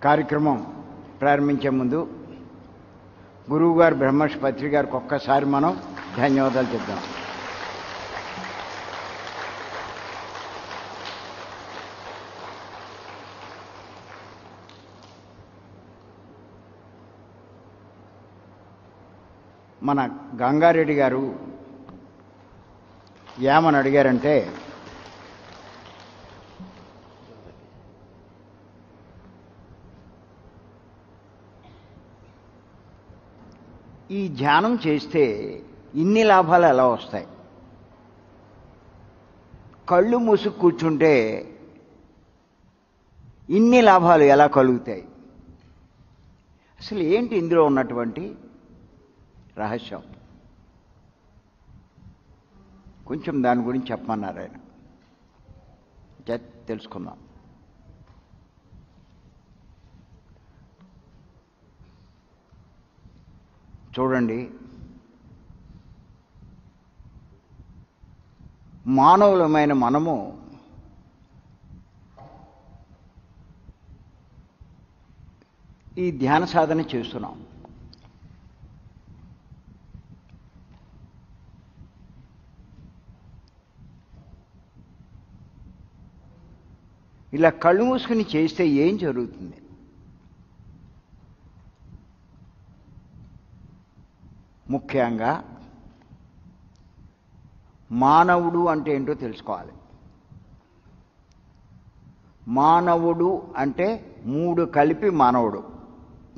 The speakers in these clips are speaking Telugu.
కార్యక్రమం ప్రారంభించే ముందు గురువుగారు బ్రహ్మర్షి పత్రి గారికి ఒక్కసారి మనం ధన్యవాదాలు చెప్దాం. మన గంగారెడ్డి గారు ఏమని అడిగారంటే, ఈ ధ్యానం చేస్తే ఇన్ని లాభాలు ఎలా వస్తాయి, కళ్ళు మూసుకు కూర్చుంటే ఇన్ని లాభాలు ఎలా కలుగుతాయి, అసలు ఏంటి ఇందులో ఉన్నటువంటి రహస్యం, కొంచెం దాని గురించి చెప్పమన్నారు ఆయన. తెలుసుకుందాం. చూడండి, మానవులమైన మనము ఈ ధ్యాన సాధన చేస్తున్నాం. ఇలా కళ్ళు మూసుకుని చేస్తే ఏం జరుగుతుంది? ముఖ్యంగా మానవుడు అంటే ఏంటో తెలుసుకోవాలి. మానవుడు అంటే మూడు కలిపి మానవుడు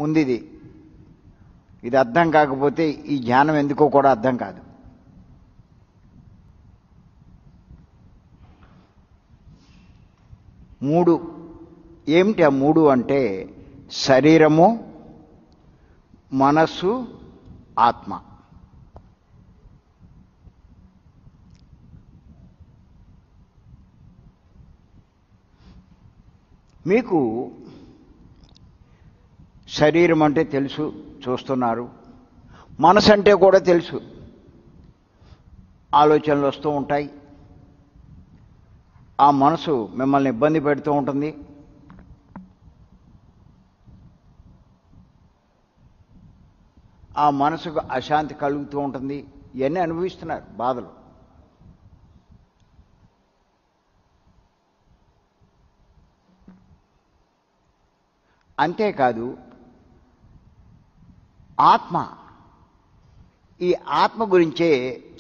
ఉంది. ఇది అర్థం కాకపోతే ఈ జ్ఞానం ఎందుకో కూడా అర్థం కాదు. మూడు ఏమిటి? ఆ మూడు అంటే శరీరము, మనస్సు, ఆత్మ. మీకు శరీరం అంటే తెలుసు, చూస్తున్నారు. మనసు అంటే కూడా తెలుసు, ఆలోచనలు వస్తూ ఉంటాయి. ఆ మనసు మిమ్మల్ని ఇబ్బంది పెడుతూ ఉంటుంది. ఆ మనసుకు అశాంతి కలుగుతూ ఉంటుంది. ఇవన్నీ అనుభవిస్తున్నారు, బాధలు. అంతేకాదు ఆత్మ, ఈ ఆత్మ గురించే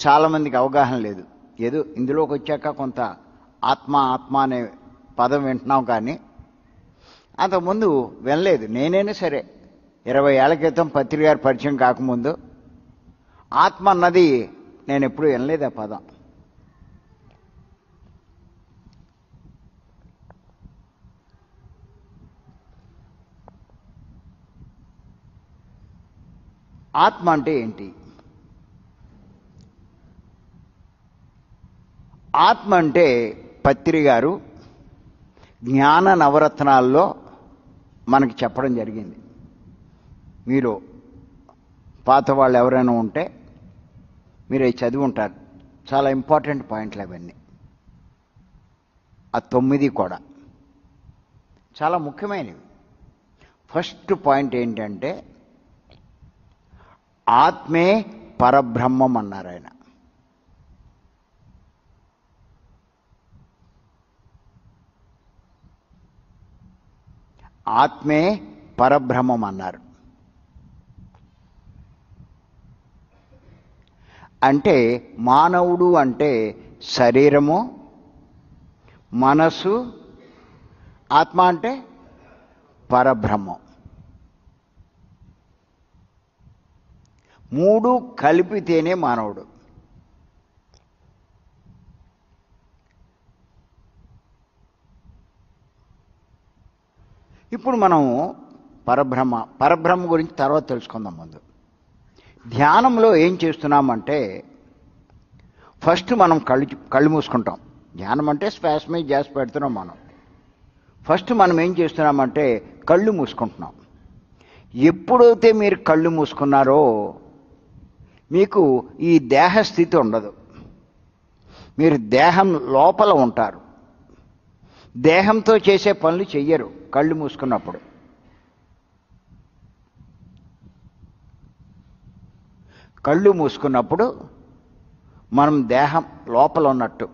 చాలామందికి అవగాహన లేదు. ఏదో ఇందులోకి వచ్చాక కొంత ఆత్మ ఆత్మ అనే పదం వింటున్నాం, కానీ అంతకుముందు వినలేదు. నేనైనా సరే 20 ఏళ్ల క్రితం పత్రి గారి పరిచయం కాకముందు ఆత్మ అన్నది నేను ఎప్పుడూ వినలేదు ఆ పదం. ఆత్మ అంటే ఏంటి? ఆత్మ అంటే పత్రి గారు జ్ఞాన నవరత్నాల్లో మనకి చెప్పడం జరిగింది. మీరు పాత వాళ్ళు ఎవరైనా ఉంటే మీరు అవి చదివి ఉంటారు. చాలా ఇంపార్టెంట్ పాయింట్లు అవన్నీ. ఆ 9 కూడా చాలా ముఖ్యమైనవి. ఫస్ట్ పాయింట్ ఏంటంటే ఆత్మే పరబ్రహ్మం అన్నారు ఆయన. ఆత్మే పరబ్రహ్మం అన్నారు. అంటే మానవుడు అంటే శరీరము, మనసు, ఆత్మ అంటే పరబ్రహ్మం. మూడు కలిపితేనే మానవుడు. ఇప్పుడు మనం పరబ్రహ్మ గురించి తర్వాత తెలుసుకుందాం. ముందు ధ్యానంలో ఏం చేస్తున్నామంటే, ఫస్ట్ మనం కళ్ళు మూసుకుంటాం. ధ్యానం అంటే శ్వాస మీద ధ్యాస పెడుతున్నాం మనం. ఫస్ట్ మనం ఏం చేస్తున్నామంటే కళ్ళు మూసుకుంటున్నాం. ఎప్పుడైతే మీరు కళ్ళు మూసుకున్నారో మీకు ఈ దేహస్థితి ఉండదు. మీరు దేహం లోపల ఉంటారు. దేహంతో చేసే పనులు చెయ్యరు కళ్ళు మూసుకున్నప్పుడు. కళ్ళు మూసుకున్నప్పుడు మనం దేహం లోపల ఉన్నట్టు.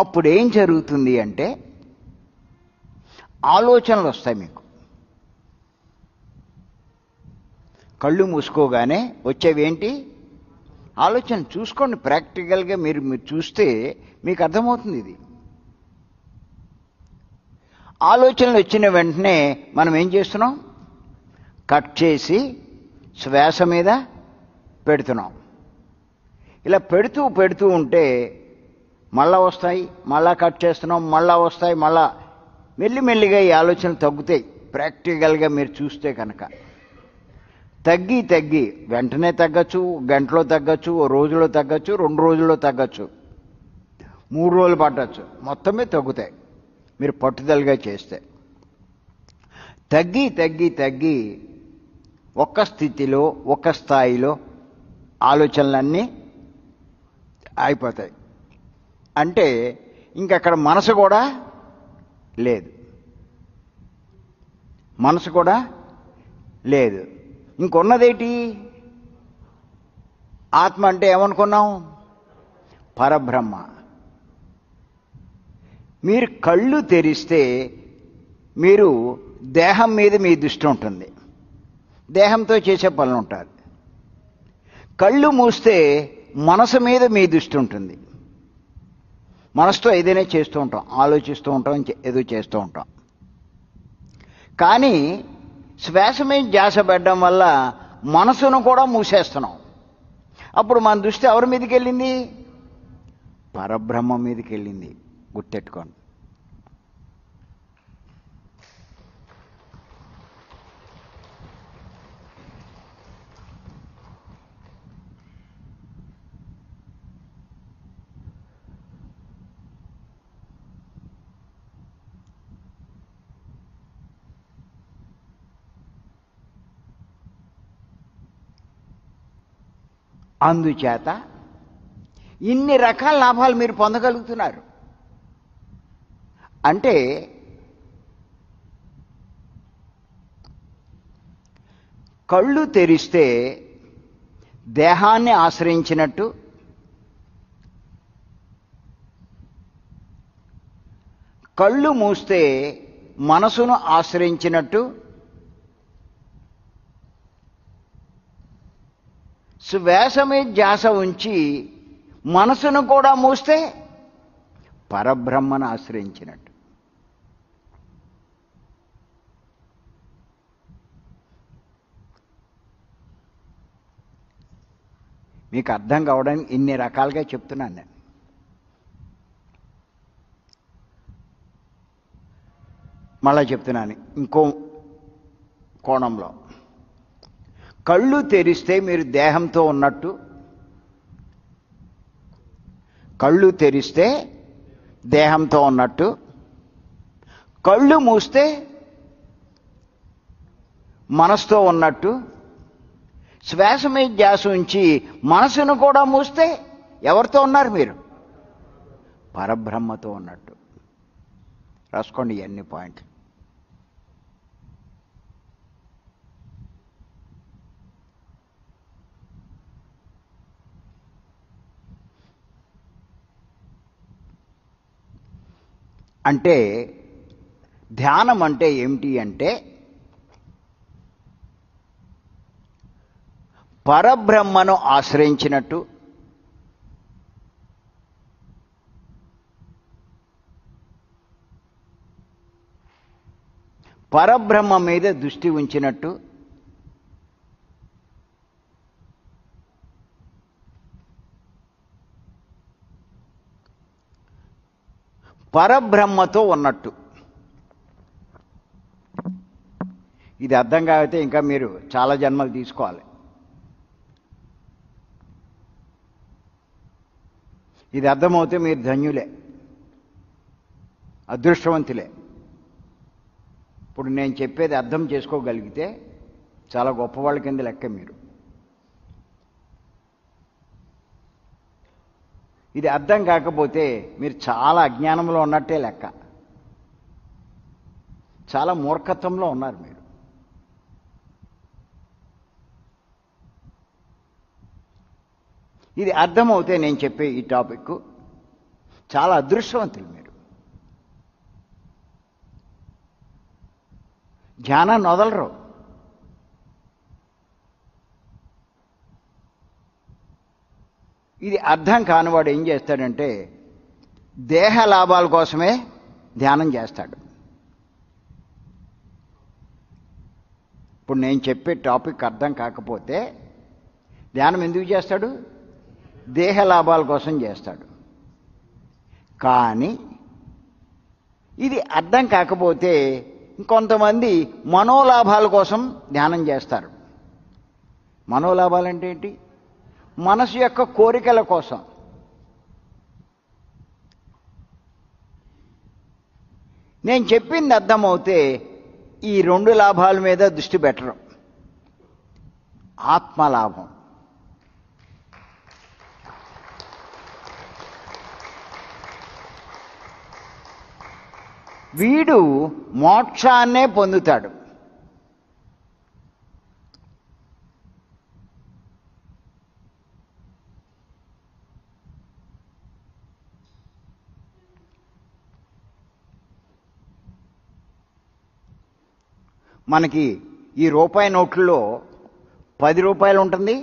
అప్పుడు ఏం జరుగుతుంది అంటే ఆలోచనలు వస్తాయి మీకు. కళ్ళు మూసుకోగానే వచ్చేవేంటి? ఆలోచన. చూసుకోండి, ప్రాక్టికల్గా మీరు చూస్తే మీకు అర్థమవుతుంది. ఇది ఆలోచనలు వచ్చిన వెంటనే మనం ఏం చేస్తున్నాం? కట్ చేసి శ్వాస మీద పెడుతున్నాం. ఇలా పెడుతూ పెడుతూ ఉంటే మళ్ళా వస్తాయి, మళ్ళా కట్ చేస్తున్నాం, మళ్ళా వస్తాయి, మళ్ళా మెల్లిమెల్లిగా ఈ ఆలోచనలు తగ్గుతాయి. ప్రాక్టికల్గా మీరు చూస్తే కనుక తగ్గి తగ్గి వెంటనే తగ్గచ్చు, గంటలో తగ్గచ్చు, ఓ రోజులో తగ్గచ్చు, 2 రోజుల్లో తగ్గచ్చు, 3 రోజులు పట్టచ్చు, మొత్తమే తగ్గుతాయి మీరు పట్టుదలగా చేస్తే. తగ్గి తగ్గి తగ్గి ఒక్క స్థితిలో, ఒక్క స్థాయిలో ఆలోచనలన్నీ అయిపోతాయి. అంటే ఇంకక్కడ మనసు కూడా లేదు, మనసు కూడా లేదు. ఇంకొన్నదేంటి? ఆత్మ అంటే ఏమనుకున్నాం? పరబ్రహ్మ. మీరు కళ్ళు తెరిస్తే మీరు దేహం మీద మీ దృష్టి ఉంటుంది, దేహంతో చేసే పనులు ఉంటుంది. కళ్ళు మూస్తే మనసు మీద మీ దృష్టి ఉంటుంది. మనసుతో ఏదైనా చేస్తూ ఉంటాం, ఆలోచిస్తూ ఉంటాం, ఏదో చేస్తూ ఉంటాం. కానీ శ్వాస మీద ధ్యాస పెట్టడం వల్ల మనసును కూడా మూసేస్తున్నాం. అప్పుడు మన దృష్టి ఎవరి మీదకి వెళ్ళింది? పరబ్రహ్మ మీదకి వెళ్ళింది. గుర్తెట్టుకోండి. అందుచేత ఇన్ని రకాల లాభాలు మీరు పొందగలుగుతున్నారు. అంటే కళ్ళు తెరిస్తే దేహాన్ని ఆశ్రయించినట్టు, కళ్ళు మూస్తే మనసును ఆశ్రయించినట్టు, శ్వాస మీద ధ్యాస ఉంచి మనసును కూడా మూస్తే పరబ్రహ్మను ఆశ్రయించినట్టు. మీకు అర్థం కావడానికి ఇన్ని రకాలుగా చెప్తున్నాను నేను. మళ్ళా చెప్తున్నాను ఇంకో కోణంలో. కళ్ళు తెరిస్తే మీరు దేహంతో ఉన్నట్టు, కళ్ళు తెరిస్తే దేహంతో ఉన్నట్టు, కళ్ళు మూస్తే మనసుతో ఉన్నట్టు, శ్వాస మీద ధ్యాస ఉంచి మనసును కూడా మూస్తే ఎవరితో ఉన్నారు మీరు? పరబ్రహ్మతో ఉన్నట్టు. రాసుకోండి ఇవన్నీ పాయింట్లు. అంటే ధ్యానం అంటే ఏమిటి అంటే పరబ్రహ్మను ఆశ్రయించినట్టు, పరబ్రహ్మ మీద దృష్టి ఉంచినట్టు, పరబ్రహ్మతో ఉన్నట్టు. ఇది అర్థం కాకపోతే ఇంకా మీరు చాలా జన్మలు తీసుకోవాలి. ఇది అర్థమవుతే మీరు ధన్యులే, అదృష్టవంతులే. ఇప్పుడు నేను చెప్పేది అర్థం చేసుకోగలిగితే చాలా గొప్పవాళ్ళ కింద లెక్క మీరు. ఇది అర్థం కాకపోతే మీరు చాలా అజ్ఞానంలో ఉన్నట్టే లెక్క. చాలా మూర్ఖత్వంలో ఉన్నారు మీరు. ఇది అర్థమవుతే నేను చెప్పే ఈ టాపిక్ చాలా అదృష్టవంతులు మీరు. ధ్యానాన్ని వదలరు. ఇది అర్థం కానివాడు ఏం చేస్తాడంటే దేహ లాభాల కోసమే ధ్యానం చేస్తాడు. ఇప్పుడు నేను చెప్పే టాపిక్ అర్థం కాకపోతే ధ్యానం ఎందుకు చేస్తాడు? దేహ లాభాల కోసం చేస్తాడు. కానీ ఇది అర్థం కాకపోతే ఇంకొంతమంది మనోలాభాల కోసం ధ్యానం చేస్తారు. మనోలాభాలంటే ఏంటి? మనసు యొక్క కోరికల కోసం. నేను చెప్పింది అర్థమవుతే ఈ రెండు లాభాల మీద దృష్టి పెట్టరు. ఆత్మలాభం. వీడు మోక్షాన్నే పొందుతాడు. మనకి ఈ రూపాయి నోట్లలో 10 రూపాయలు ఉంటుంది,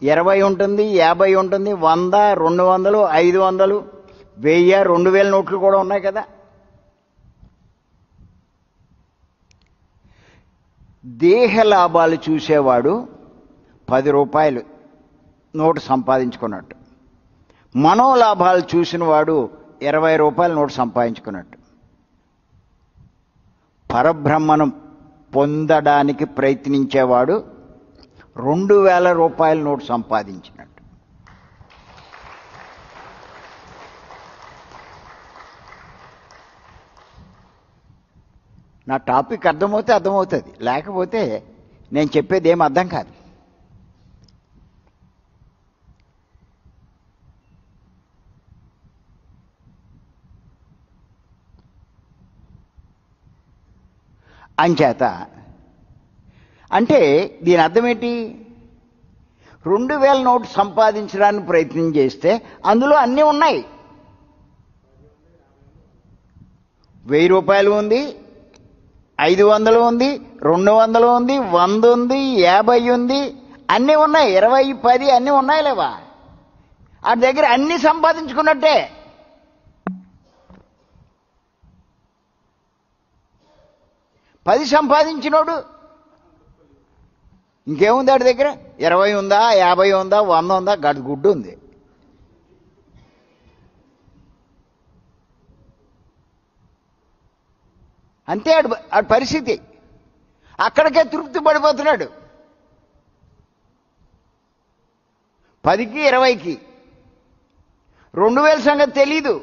20 ఉంటుంది, 50 ఉంటుంది, 100, 200, 500, 1000, 2000 నోట్లు కూడా ఉన్నాయి కదా. దేహ లాభాలు చూసేవాడు 10 రూపాయలు నోటు సంపాదించుకున్నట్టు, మనోలాభాలు చూసిన వాడు 20 రూపాయల నోటు సంపాదించుకున్నట్టు. పరబ్రహ్మను పొందడానికి ప్రయత్నించేవాడు 2000 రూపాయల నోటు సంపాదించినట్టు. నా టాపిక్ అర్థమవుతే అర్థమవుతుంది, లేకపోతే నేను చెప్పేది ఏం అర్థం కాదు. అంచేత అంటే దీని అర్థం ఏంటి? 2000 నోటు సంపాదించడానికి ప్రయత్నం చేస్తే అందులో అన్నీ ఉన్నాయి. 1000 రూపాయలు ఉంది, 500 ఉంది, 200 ఉంది, 100 ఉంది, 50 ఉంది, అన్నీ ఉన్నాయి. 20, 10 అన్నీ ఉన్నాయి లేవా? ఆ దగ్గర అన్నీ సంపాదించుకున్నట్టే. పది సంపాదించినోడు ఇంకేముంది వాడి దగ్గర? 20 ఉందా, 50 ఉందా, 100 ఉందా? గడి గుడ్డు ఉంది. అంతే ఆడి పరిస్థితి. అక్కడికే తృప్తి పడిపోతున్నాడు. 10కి 20కి 2000 సంగతి తెలీదు.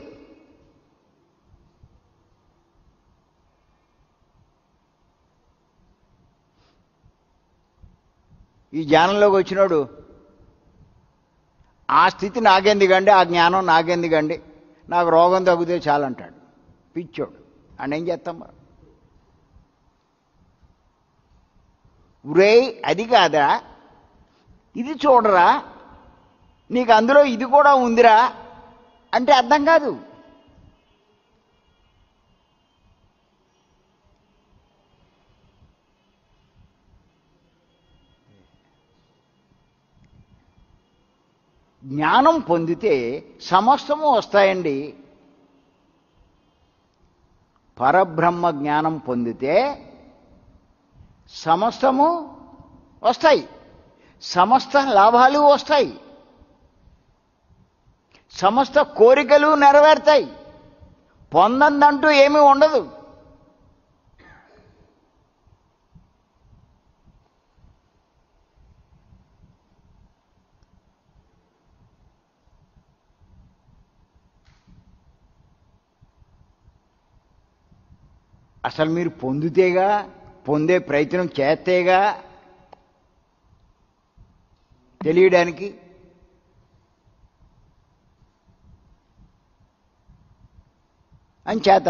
ఈ జ్ఞానంలోకి వచ్చినాడు ఆ స్థితి నాకెందుకండి, ఆ జ్ఞానం నాకెందుకండి, నాకు రోగం తగ్గితే చాలంటాడు. పిచ్చోడు. అని ఏం చేస్తాం మనం? ఉరే అది కాదా, ఇది చూడరా, నీకు అందులో ఇది కూడా ఉందిరా అంటే అర్థం కాదు. జ్ఞానం పొందితే సమస్తము వస్తాయండి. పరబ్రహ్మ జ్ఞానం పొందితే సమస్తము వస్తాయి, సమస్త లాభాలు వస్తాయి, సమస్త కోరికలు నెరవేరుతాయి. పొందందంటూ ఏమీ ఉండదు. అసలు మీరు పొందితేగా, పొందే ప్రయత్నం చేస్తేగా తెలియడానికి. అంచేత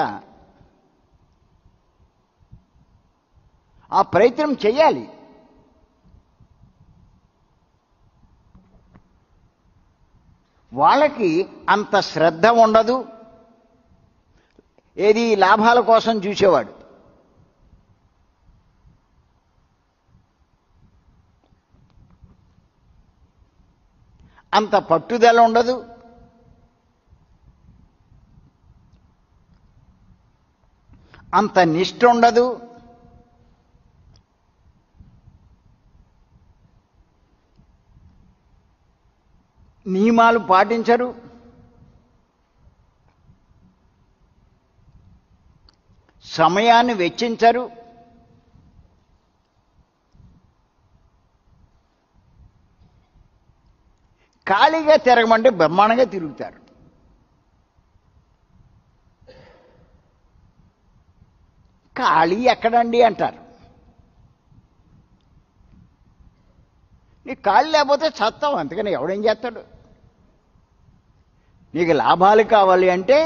ఆ ప్రయత్నం చెయ్యాలి. వాళ్ళకి అంత శ్రద్ధ ఉండదు. ఏది లాభాల కోసం చూసేవాడు. అంత పట్టుదల ఉండదు. అంత నిష్ఠ ఉండదు. నియమాలు పాటించరు. సమయాన్ని వెచ్చించరు. ఖాళీగా తిరగమంటే బ్రహ్మాండంగా తిరుగుతారు. ఖాళీ ఎక్కడండి అంటారు. నీకు ఖాళీ లేకపోతే చస్తావు, అంతకని ఎవడేం చేస్తాడు? నీకు లాభాలు కావాలి అంటే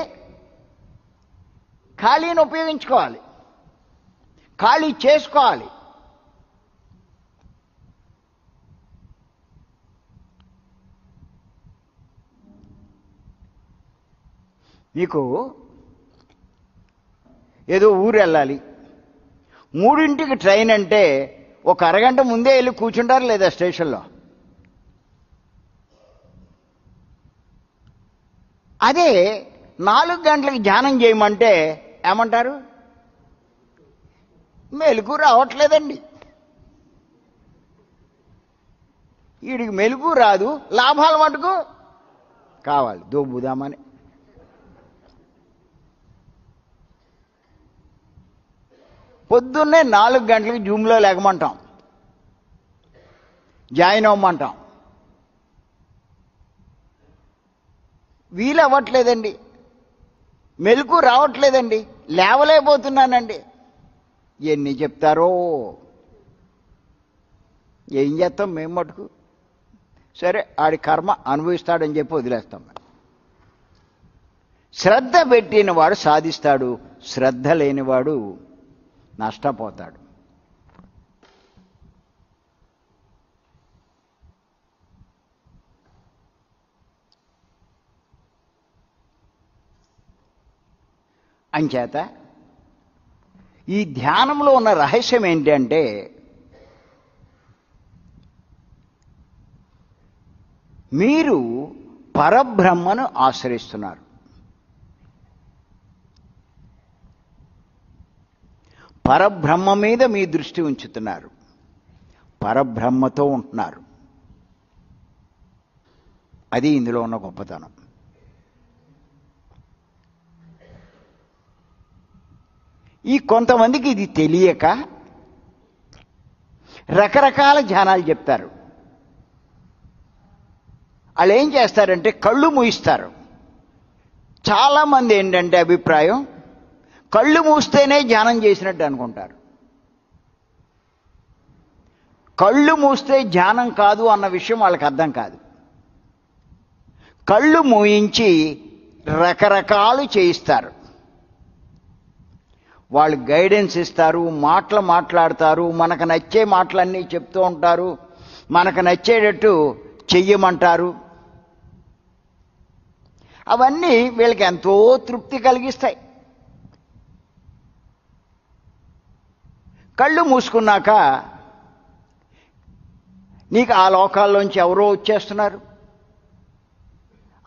ఖాళీని ఉపయోగించుకోవాలి, ఖాళీ చేసుకోవాలి. మీకు ఏదో ఊరు వెళ్ళాలి, 3ంటికి ట్రైన్ అంటే ఒక అరగంట ముందే వెళ్ళి కూర్చుంటారు లేదా స్టేషన్లో? అదే 4 గంటలకు ధ్యానం చేయమంటే ఏమంటారు? మెలుగు రావట్లేదండి. వీడికి మెలుగు రాదు, లాభాలు మటుకు కావాలి, దోబుదామని. పొద్దున్నే 4 గంటలకు జూమ్లో లేకమంటాం, జాయిన్ అవ్వమంటాం. వీలు అవ్వట్లేదండి, మెలకు రావట్లేదండి, లేవలేకపోతున్నానండి. ఎన్ని చెప్తారో, ఏం చేస్తాం మేము మటుకు? సరే, ఆడి కర్మ అనుభవిస్తాడని చెప్పి వదిలేస్తాం. శ్రద్ధ పెట్టినవాడు సాధిస్తాడు, శ్రద్ధ లేనివాడు నష్టపోతాడు. అంచేత ఈ ధ్యానంలో ఉన్న రహస్యం ఏంటంటే, మీరు పరబ్రహ్మను ఆశ్రయిస్తున్నారు. పరబ్రహ్మ మీద మీ దృష్టి ఉంచుతున్నారు, పరబ్రహ్మతో ఉంటున్నారు. అది ఇందులో ఉన్న గొప్పతనం. ఈ కొంతమందికి ఇది తెలియక రకరకాల ధ్యానాలు చెప్తారు. వాళ్ళు ఏం చేస్తారంటే కళ్ళు మూయిస్తారు. చాలామంది ఏంటంటే అభిప్రాయం, కళ్ళు మూస్తేనే ధ్యానం చేసినట్టు అనుకుంటారు. కళ్ళు మూస్తే ధ్యానం కాదు అన్న విషయం వాళ్ళకి అర్థం కాదు. కళ్ళు మూయించి రకరకాలు చేయిస్తారు. వాళ్ళు గైడెన్స్ ఇస్తారు, మాటలు మాట్లాడతారు, మనకు నచ్చే మాటలన్నీ చెప్తూ ఉంటారు, మనకు నచ్చేటట్టు చెయ్యమంటారు. అవన్నీ వీళ్ళకి ఎంతో తృప్తి కలిగిస్తాయి. కళ్ళు మూసుకున్నాక నీకు ఆ లోకాల్లోంచి ఎవరో వచ్చేస్తున్నారు,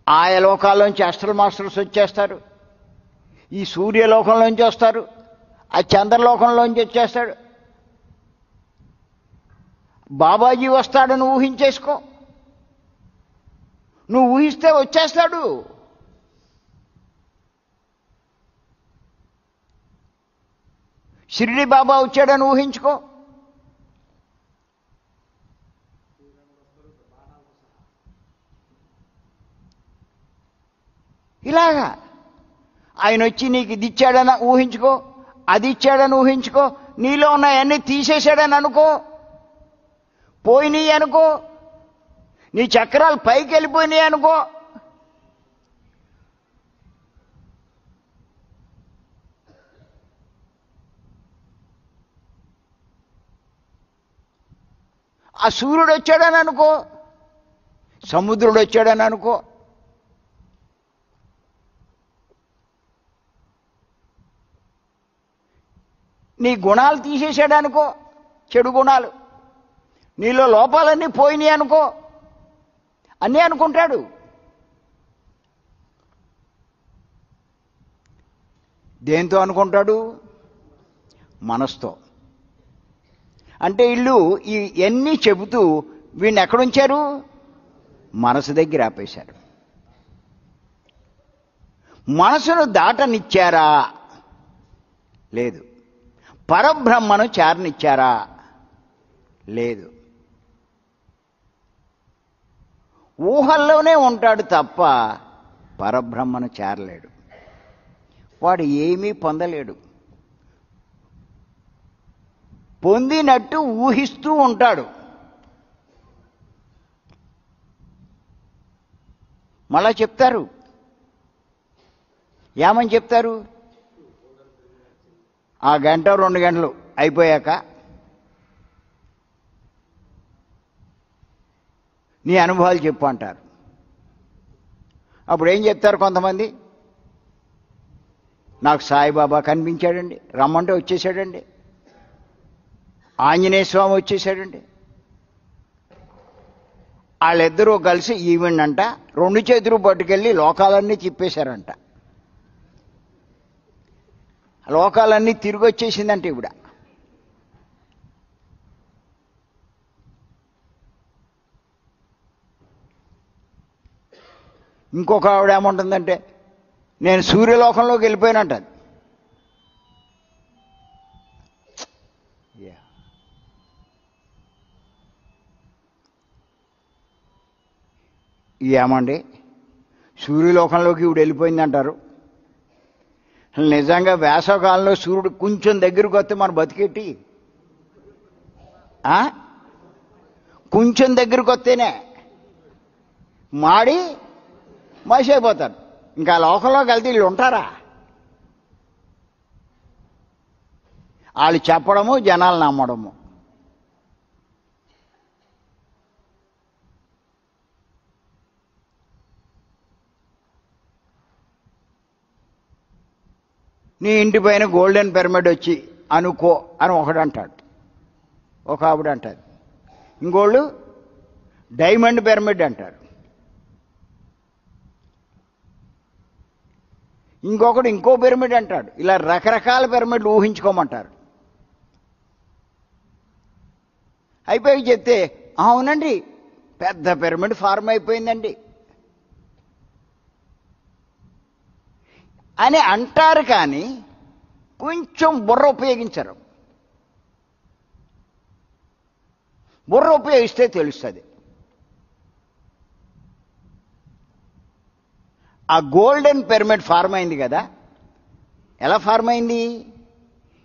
ఆయా లోకాల్లోంచి అస్ట్రల్ మాస్టర్స్ వచ్చేస్తారు, ఈ సూర్యలోకంలోంచి వస్తారు, ఆ చంద్రలోకంలోంచి వచ్చేస్తాడు, బాబాజీ వస్తాడని ఊహించేసుకో. నువ్వు ఊహిస్తే వచ్చేస్తాడు. షిరిడి బాబా వచ్చాడని ఊహించుకో. ఇలాగా ఆయన వచ్చి నీకు ఇది ఇచ్చాడని ఊహించుకో, అది ఇచ్చాడని ఊహించుకో, నీలో ఉన్నాయన్నీ తీసేశాడని అనుకో, పోయినాయి అనుకో, నీ చక్రాలు పైకి వెళ్ళిపోయినాయి అనుకో. ఆ సూర్యుడు వచ్చాడని అనుకో, సముద్రుడు వచ్చాడని అనుకో, నీ గుణాలు తీసేసాడు అనుకో, చెడు గుణాలు, నీలో లోపాలన్నీ పోయినాయి అనుకో, అన్నీ అనుకుంటాడు. దేంతో అనుకుంటాడు? మనసుతో. అంటే వీళ్ళు ఇవన్నీ చెబుతూ వీడిని ఎక్కడుంచారు? మనసు దగ్గర ఆపేశారు. మనసును దాటనిచ్చారా? లేదు. పరబ్రహ్మను చేరనిచ్చారా? లేదు. ఊహల్లోనే ఉంటాడు తప్ప పరబ్రహ్మను చేరలేడు. వాడు ఏమీ పొందలేడు. పొందినట్టు ఊహిస్తూ ఉంటాడు. మళ్ళా చెప్తారు, ఏమని చెప్తారు? ఆ గంట 2 గంటలు అయిపోయాక నీ అనుభవాలు చెప్పు అంటారు. అప్పుడు ఏం చెప్తారు కొంతమంది? నాకు సాయిబాబా కనిపించాడండి, రమ్మంటే వచ్చేసాడండి, ఆంజనేయ స్వామి వచ్చేసాడండి. వాళ్ళిద్దరూ కలిసి ఈవెండంట 2 చేతులు పట్టుకెళ్ళి లోకాలన్నీ తిప్పేశారంట. లోకాలన్నీ తిరిగి వచ్చేసిందంటే ఇవిడ. ఇంకొక ఆవిడ ఏముంటుందంటే నేను సూర్యలోకంలోకి వెళ్ళిపోయానంటది. ఏమండి సూర్యలోకంలోకి ఇవిడు వెళ్ళిపోయింది అంటారు. నిజంగా వేసవకాలంలో సూర్యుడు కొంచెం దగ్గరకు వస్తే మన బతికెట్టి, కొంచెం దగ్గరకు వస్తేనే మాడి మనిషి అయిపోతారు. ఇంకా లోకంలోకి వెళ్తే వీళ్ళు ఉంటారా? వాళ్ళు చెప్పడము, జనాలు నమ్మడము. నీ ఇంటి పైన గోల్డెన్ పిరమిడ్ వచ్చి అనుకో అని ఒకడు అంటాడు, ఒక ఆవిడ అంటారు. ఇంకోళ్ళు డైమండ్ పిరమిడ్ అంటారు. ఇంకొకడు ఇంకో పిరమిడ్ అంటాడు. ఇలా రకరకాల పిరమిడ్లు ఊహించుకోమంటారు. అయిపోయి చెప్తే అవునండి పెద్ద పిరమిడ్ ఫార్మ్ అయిపోయిందండి అని అంటారు. కానీ కొంచెం బుర్ర ఉపయోగించరు. బుర్ర ఉపయోగిస్తే తెలుస్తుంది. ఆ గోల్డెన్ పిరమిడ్ ఫార్మ్ అయింది కదా, ఎలా ఫార్మ్ అయింది?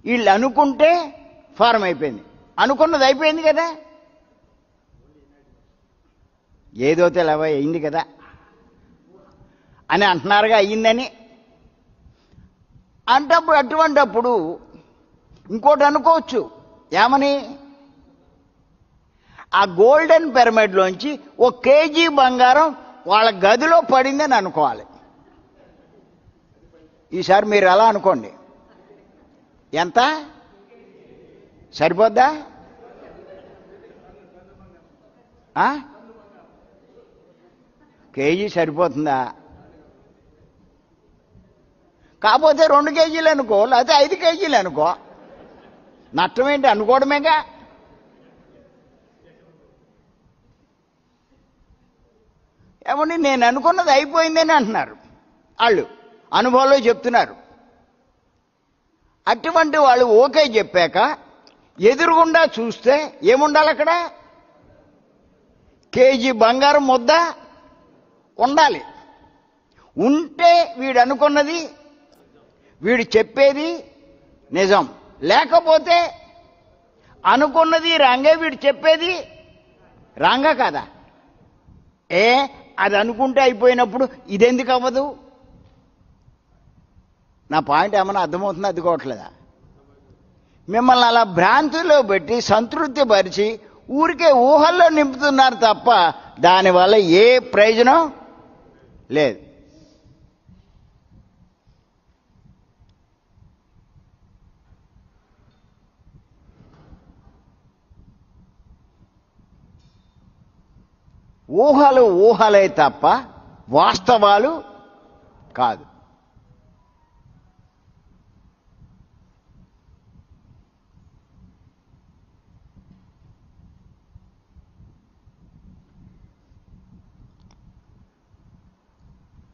వీళ్ళు అనుకుంటే ఫార్మ్ అయిపోయింది. అనుకున్నది అయిపోయింది కదా, ఏదో తెలవ అయింది కదా అని అంటున్నారుగా, అయ్యిందని. అటువంటప్పుడు ఇంకోటి అనుకోవచ్చు. ఏమని? ఆ గోల్డెన్ పిరమిడ్లోంచి 1 కేజీ బంగారం వాళ్ళ గదిలో పడిందని అనుకోవాలి. ఈసారి మీరు అలా అనుకోండి. ఎంత సరిపోద్దా? కేజీ సరిపోతుందా? కాకపోతే 2 కేజీలు అనుకో, లేకపోతే 5 కేజీలు అనుకో, నష్టం ఏంటి? అనుకోవడమేగా. ఏమండి నేను అనుకున్నది అయిపోయిందని అంటున్నారు వాళ్ళు, అనుభవంలో చెప్తున్నారు. అటువంటి వాళ్ళు ఓకే చెప్పాక ఎదురుగుండా చూస్తే ఏముండాలి అక్కడ? కేజీ బంగారం ముద్ద ఉండాలి. ఉంటే వీడు అనుకున్నది, వీడు చెప్పేది నిజం. లేకపోతే అనుకున్నది రాంగే, వీడు చెప్పేది రాంగా కాదా? అది అనుకుంటే అయిపోయినప్పుడు ఇదెందుకు అవ్వదు? నా పాయింట్ ఏమన్నా అర్థమవుతుందో అర్థకోవట్లేదా? మిమ్మల్ని అలా భ్రాంతిలో పెట్టి సంతృప్తి పరిచి ఊరికే ఊహల్లో నింపుతున్నారు తప్ప దానివల్ల ఏ ప్రయోజనం లేదు. ఊహలు ఊహలే తప్ప వాస్తవాలు కాదు.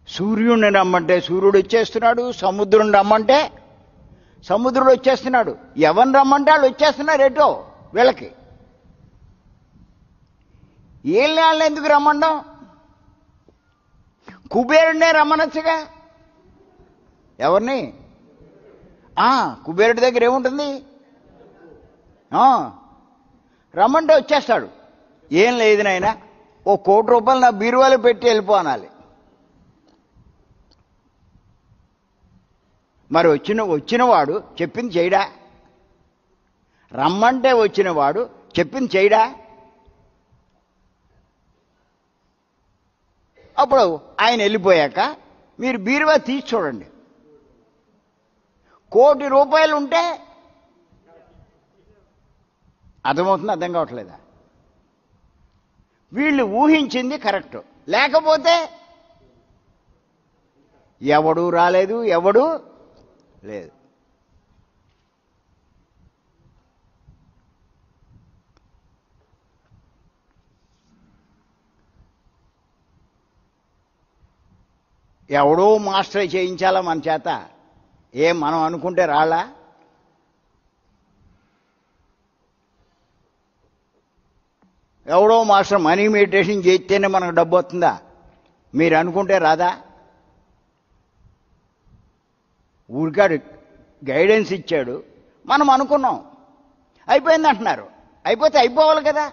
సూర్యుడిని రమ్మంటే సూర్యుడు వచ్చేస్తున్నాడు, సముద్రుని రమ్మంటే సముద్రుడు వచ్చేస్తున్నాడు, ఎవరిని రమ్మంటే వాళ్ళు వచ్చేస్తున్నారు. ఎటో వీళ్ళకి వాళ్ళని ఎందుకు రమ్మండం? కుబేరుడినే రమ్మనొచ్చుగా. ఎవరిని? కుబేరుడి దగ్గర ఏముంటుంది? రమ్మంటే వచ్చేస్తాడు. ఏం లేదు నాయన, ఓ 1 కోటి రూపాయలు నా బీరువాలో పెట్టి వెళ్ళిపో అనాలి. మరి వచ్చినవాడు చెప్పింది చేయడా? రమ్మంటే వచ్చినవాడు చెప్పింది చేయడా? అప్పుడు ఆయన వెళ్ళిపోయాక మీరు బీరువా తీసి చూడండి. 1 కోటి రూపాయలు ఉంటే అర్థమవుతుంది, అర్థం కావట్లేదా? వీళ్ళు ఊహించింది కరెక్ట్, లేకపోతే ఎవడూ రాలేదు, ఎవడూ లేదు. ఎవడో మాస్టర్ చేయించాలా మన చేత? మనం అనుకుంటే రాళ్ళా? ఎవడో మాస్టర్ మనీ మెడిటేషన్ చేస్తేనే మనకు డబ్బు వస్తుందా? మీరు అనుకుంటే రాదా? ఊరికాడు గైడెన్స్ ఇచ్చాడు, మనం అనుకున్నాం, అయిపోయింది అంటున్నారు. అయిపోతే అయిపోవాలి కదా.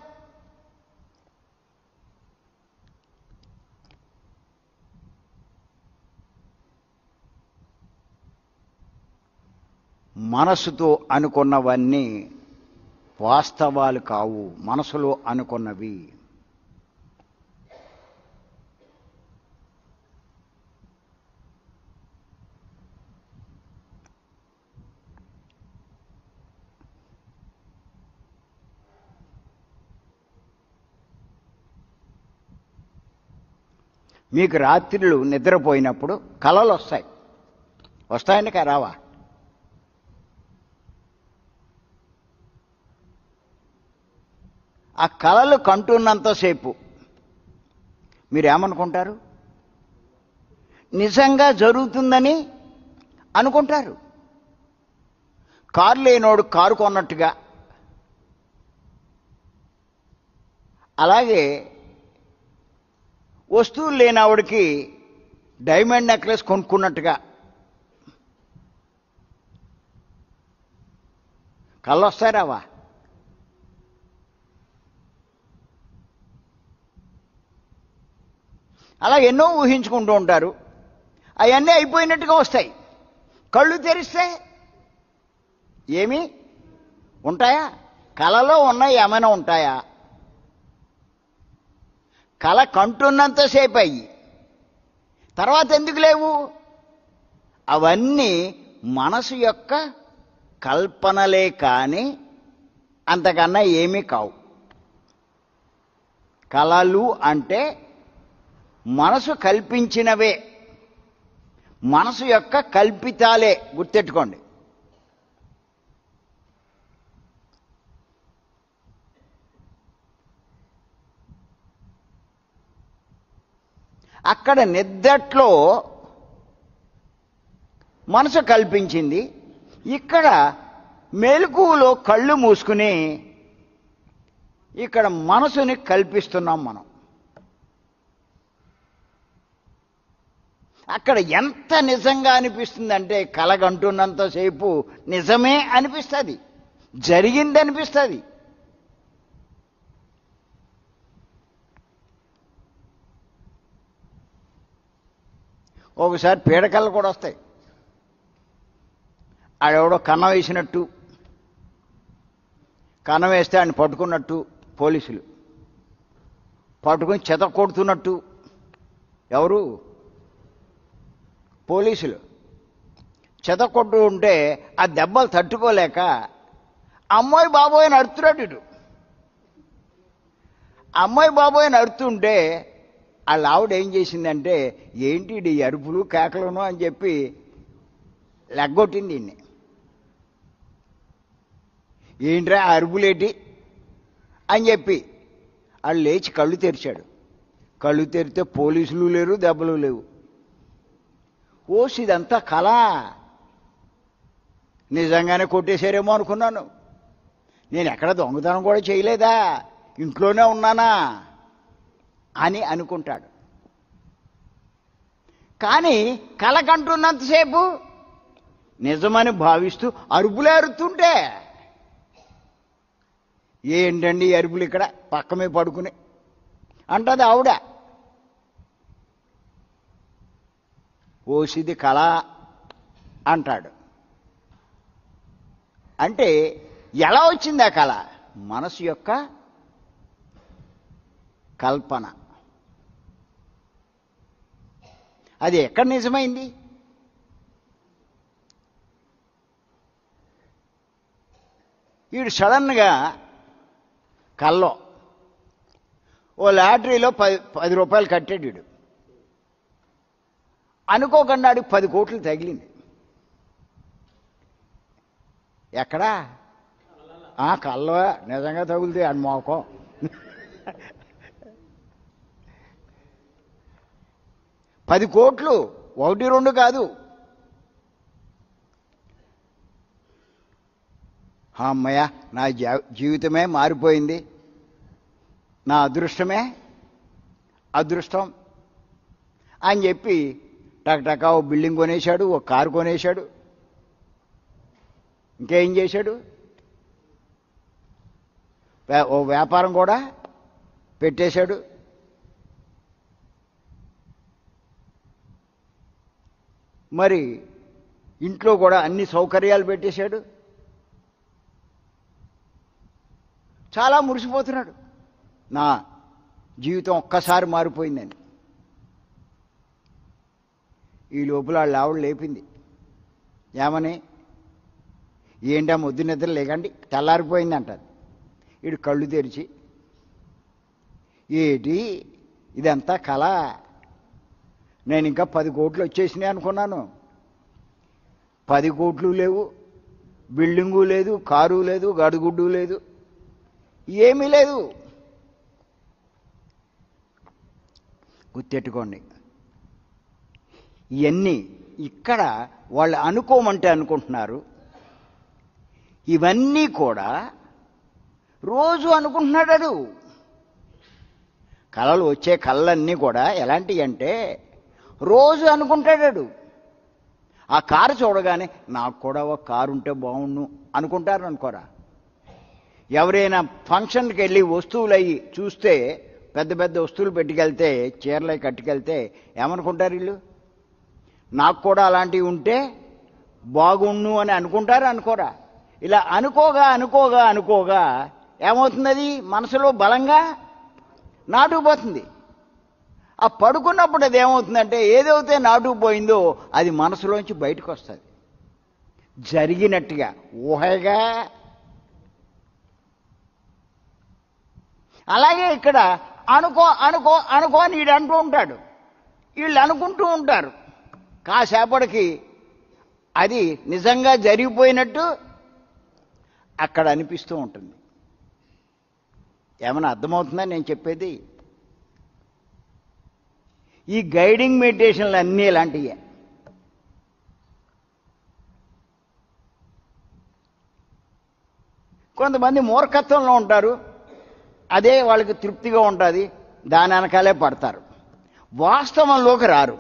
మనసుతో అనుకున్నవన్నీ వాస్తవాలు కావు, మనసులో అనుకున్నవి. మీకు రాత్రులు నిద్రపోయినప్పుడు కలలు వస్తాయి. వస్తాయండి, రావా? ఆ కలలు కంటున్నంతసేపు మీరేమనుకుంటారు? నిజంగా జరుగుతుందని అనుకుంటారు. కారు లేనోడు కారు కొన్నట్టుగా, అలాగే వస్తువులు లేనివాడికి డైమండ్ నెక్లెస్ కొనుక్కున్నట్టుగా కళ్ళు వస్తాయి, రావా? అలా ఎన్నో ఊహించుకుంటూ ఉంటారు. అవన్నీ అయిపోయినట్టుగా వస్తాయి. కళ్ళు తెరిస్తే ఏమీ ఉంటాయా? కలలో ఉన్నాయి ఏమైనా ఉంటాయా? కళ కంటున్నంతసేపు అయ్యి తర్వాత ఎందుకు లేవు? అవన్నీ మనసు యొక్క కల్పనలే కానీ అంతకన్నా ఏమీ కావు. కళలు అంటే మనసు కల్పించినవే, మనసు యొక్క కల్పితాలే, గుర్తెట్టుకోండి. అక్కడ నిద్దట్లో మనసు కల్పించింది, ఇక్కడ మెలకువలో కళ్ళు మూసుకుని ఇక్కడ మనసుని కల్పిస్తున్నాం మనం. అక్కడ ఎంత నిజంగా అనిపిస్తుందంటే కలగంటున్నంతసేపు నిజమే అనిపిస్తుంది, జరిగింది అనిపిస్తుంది. ఒకసారి పీడకలు కూడా వస్తాయి. ఆడెవడో కన్నం వేసినట్టు, కన్నం వేస్తే ఆయన పట్టుకున్నట్టు, పోలీసులు పట్టుకొని చెత కొడుతున్నట్టు. ఎవరు? పోలీసులు చెత కొట్టు ఉంటే ఆ దెబ్బలు తట్టుకోలేక అమ్మాయి బాబోయ్ అని అరుతున్నాడు ఇటు. అమ్మాయి బాబోయ్ అని అరుతుంటే వాళ్ళ ఆవిడ ఏం చేసిందంటే, ఏంటి ఈ అరుపులు కేకలను అని చెప్పి లెగ్గొట్టింది దీన్ని. ఏంట్రా అరుపులేటి అని చెప్పి వాళ్ళు లేచి కళ్ళు తెరిచాడు. కళ్ళు తెరితే పోలీసులు లేరు, దెబ్బలు లేవు. ఓసి ఇదంతా కళ, నిజంగానే కొట్టేశారేమో అనుకున్నాను. నేను ఎక్కడ దొంగతనం కూడా చేయలేదా, ఇంట్లోనే ఉన్నానా అని అనుకుంటాడు. కానీ కళ కంటున్నంతసేపు నిజమని భావిస్తూ అరుపులే అరుతుంటే, ఏంటండి ఈ అరుపులు ఇక్కడ పక్కమే పడుకుని అంటది ఆవిడ. ఓసిది కళ అంటాడు. అంటే ఎలా వచ్చింది ఆ కళ? మనసు యొక్క కల్పన. అది ఎక్కడ నిజమైంది? వీడు సడన్గా కల్లో ఓ లాటరీలో 10 రూపాయలు కట్టాడు. వీడు అనుకోకుండా ఆడికి 10 కోట్లు తగిలింది. ఎక్కడా? కల్లో నిజంగా తగులుతాయి అని మోకం. పది కోట్లు, 1-2 కాదు. అమ్మయ్య, నా జీవితమే మారిపోయింది, నా అదృష్టమే అదృష్టం అని చెప్పి టక్టకా ఓ బిల్డింగ్ కొనేశాడు, ఓ కారు కొనేశాడు. ఇంకేం చేశాడు? ఓ వ్యాపారం కూడా పెట్టేశాడు. మరి ఇంట్లో కూడా అన్ని సౌకర్యాలు పెట్టేశాడు. చాలా మురిసిపోతున్నాడు, నా జీవితం ఒక్కసారి మారిపోయిందని. ఈ లోపల వాళ్ళ ఆవిడ లేపింది. ఏమని? ఏంటా మొద్దు నిద్ర లేకండి, తెల్లారిపోయింది అంటారు. వీడు కళ్ళు తెరిచి, ఏటి ఇదంతా కళ, నేను ఇంకా 10 కోట్లు వచ్చేసినాయి అనుకున్నాను. 10 కోట్లు లేవు, బిల్డింగు లేదు, కారు లేదు, గడుగుడ్డు లేదు, ఏమీ లేదు. గుర్తెట్టుకోండి, ఇవన్నీ ఇక్కడ వాళ్ళు అనుకోమంటే అనుకుంటున్నారు. ఇవన్నీ కూడా రోజు అనుకుంటున్నాడు. కళలు వచ్చే కళలన్నీ కూడా ఎలాంటివి అంటే రోజు అనుకుంటాడు. ఆ కారు చూడగానే నాకు కూడా ఒక కారు ఉంటే బాగుండు అనుకుంటారు అనుకోరా? ఎవరైనా ఫంక్షన్కి వెళ్ళి వస్తువులు అయ్యి చూస్తే, పెద్ద పెద్ద వస్తువులు పెట్టుకెళ్తే, చీరలు అవి కట్టుకెళ్తే ఏమనుకుంటారు వీళ్ళు? నాకు కూడా అలాంటివి ఉంటే బాగుండు అని అనుకుంటారు అనుకోరా? ఇలా అనుకోగా అనుకోగా అనుకోగా ఏమవుతుంది? అది మనసులో బలంగా నాటుకుపోతుంది. ఆ పడుకున్నప్పుడు అది ఏమవుతుందంటే, ఏదైతే నాటుకుపోయిందో అది మనసులోంచి బయటకు వస్తుంది, జరిగినట్టుగా, ఊహగా. అలాగే ఇక్కడ అనుకో అనుకో అనుకో అని వీడు అంటూ ఉంటాడు, వీళ్ళు అనుకుంటూ ఉంటారు. కాసేపటికి అది నిజంగా జరిగిపోయినట్టు అక్కడ అనిపిస్తూ ఉంటుంది. ఏమైనా అర్థమవుతుందా నేను చెప్పేది? ఈ గైడింగ్ మెడిటేషన్లు అన్నీ ఇలాంటివే. కొంతమంది మూర్ఖత్వంలో ఉంటారు, అదే వాళ్ళకి తృప్తిగా ఉంటుంది, దాని వెనకాలే పడతారు, వాస్తవంలోకి రారు.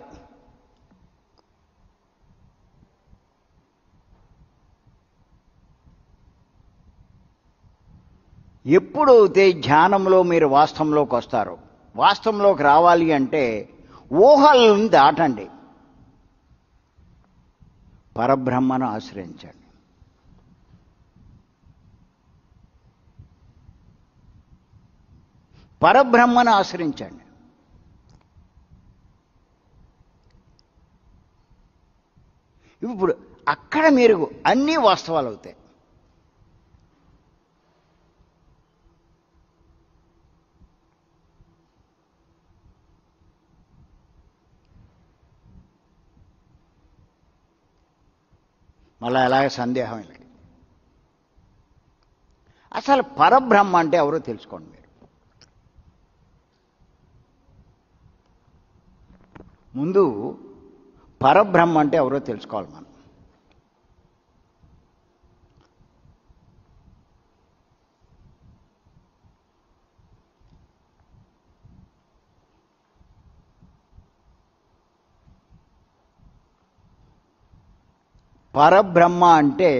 ఎప్పుడైతే ధ్యానంలో మీరు వాస్తవంలోకి వస్తారో, వాస్తవంలోకి రావాలి అంటే ఊహలను దాటండి, పరబ్రహ్మను ఆశ్రయించండి. పరబ్రహ్మను ఆశ్రయించండి. ఇప్పుడు అక్కడ మీరు అన్నీ వాస్తవాలు అవుతాయి. మళ్ళీ అలాగే సందేహం వీళ్ళకి. అసలు పరబ్రహ్మ అంటే ఎవరో తెలుసుకోండి మీరు. ముందు పరబ్రహ్మ అంటే ఎవరో తెలుసుకోవాలి మనం. పరబ్రహ్మ అంటే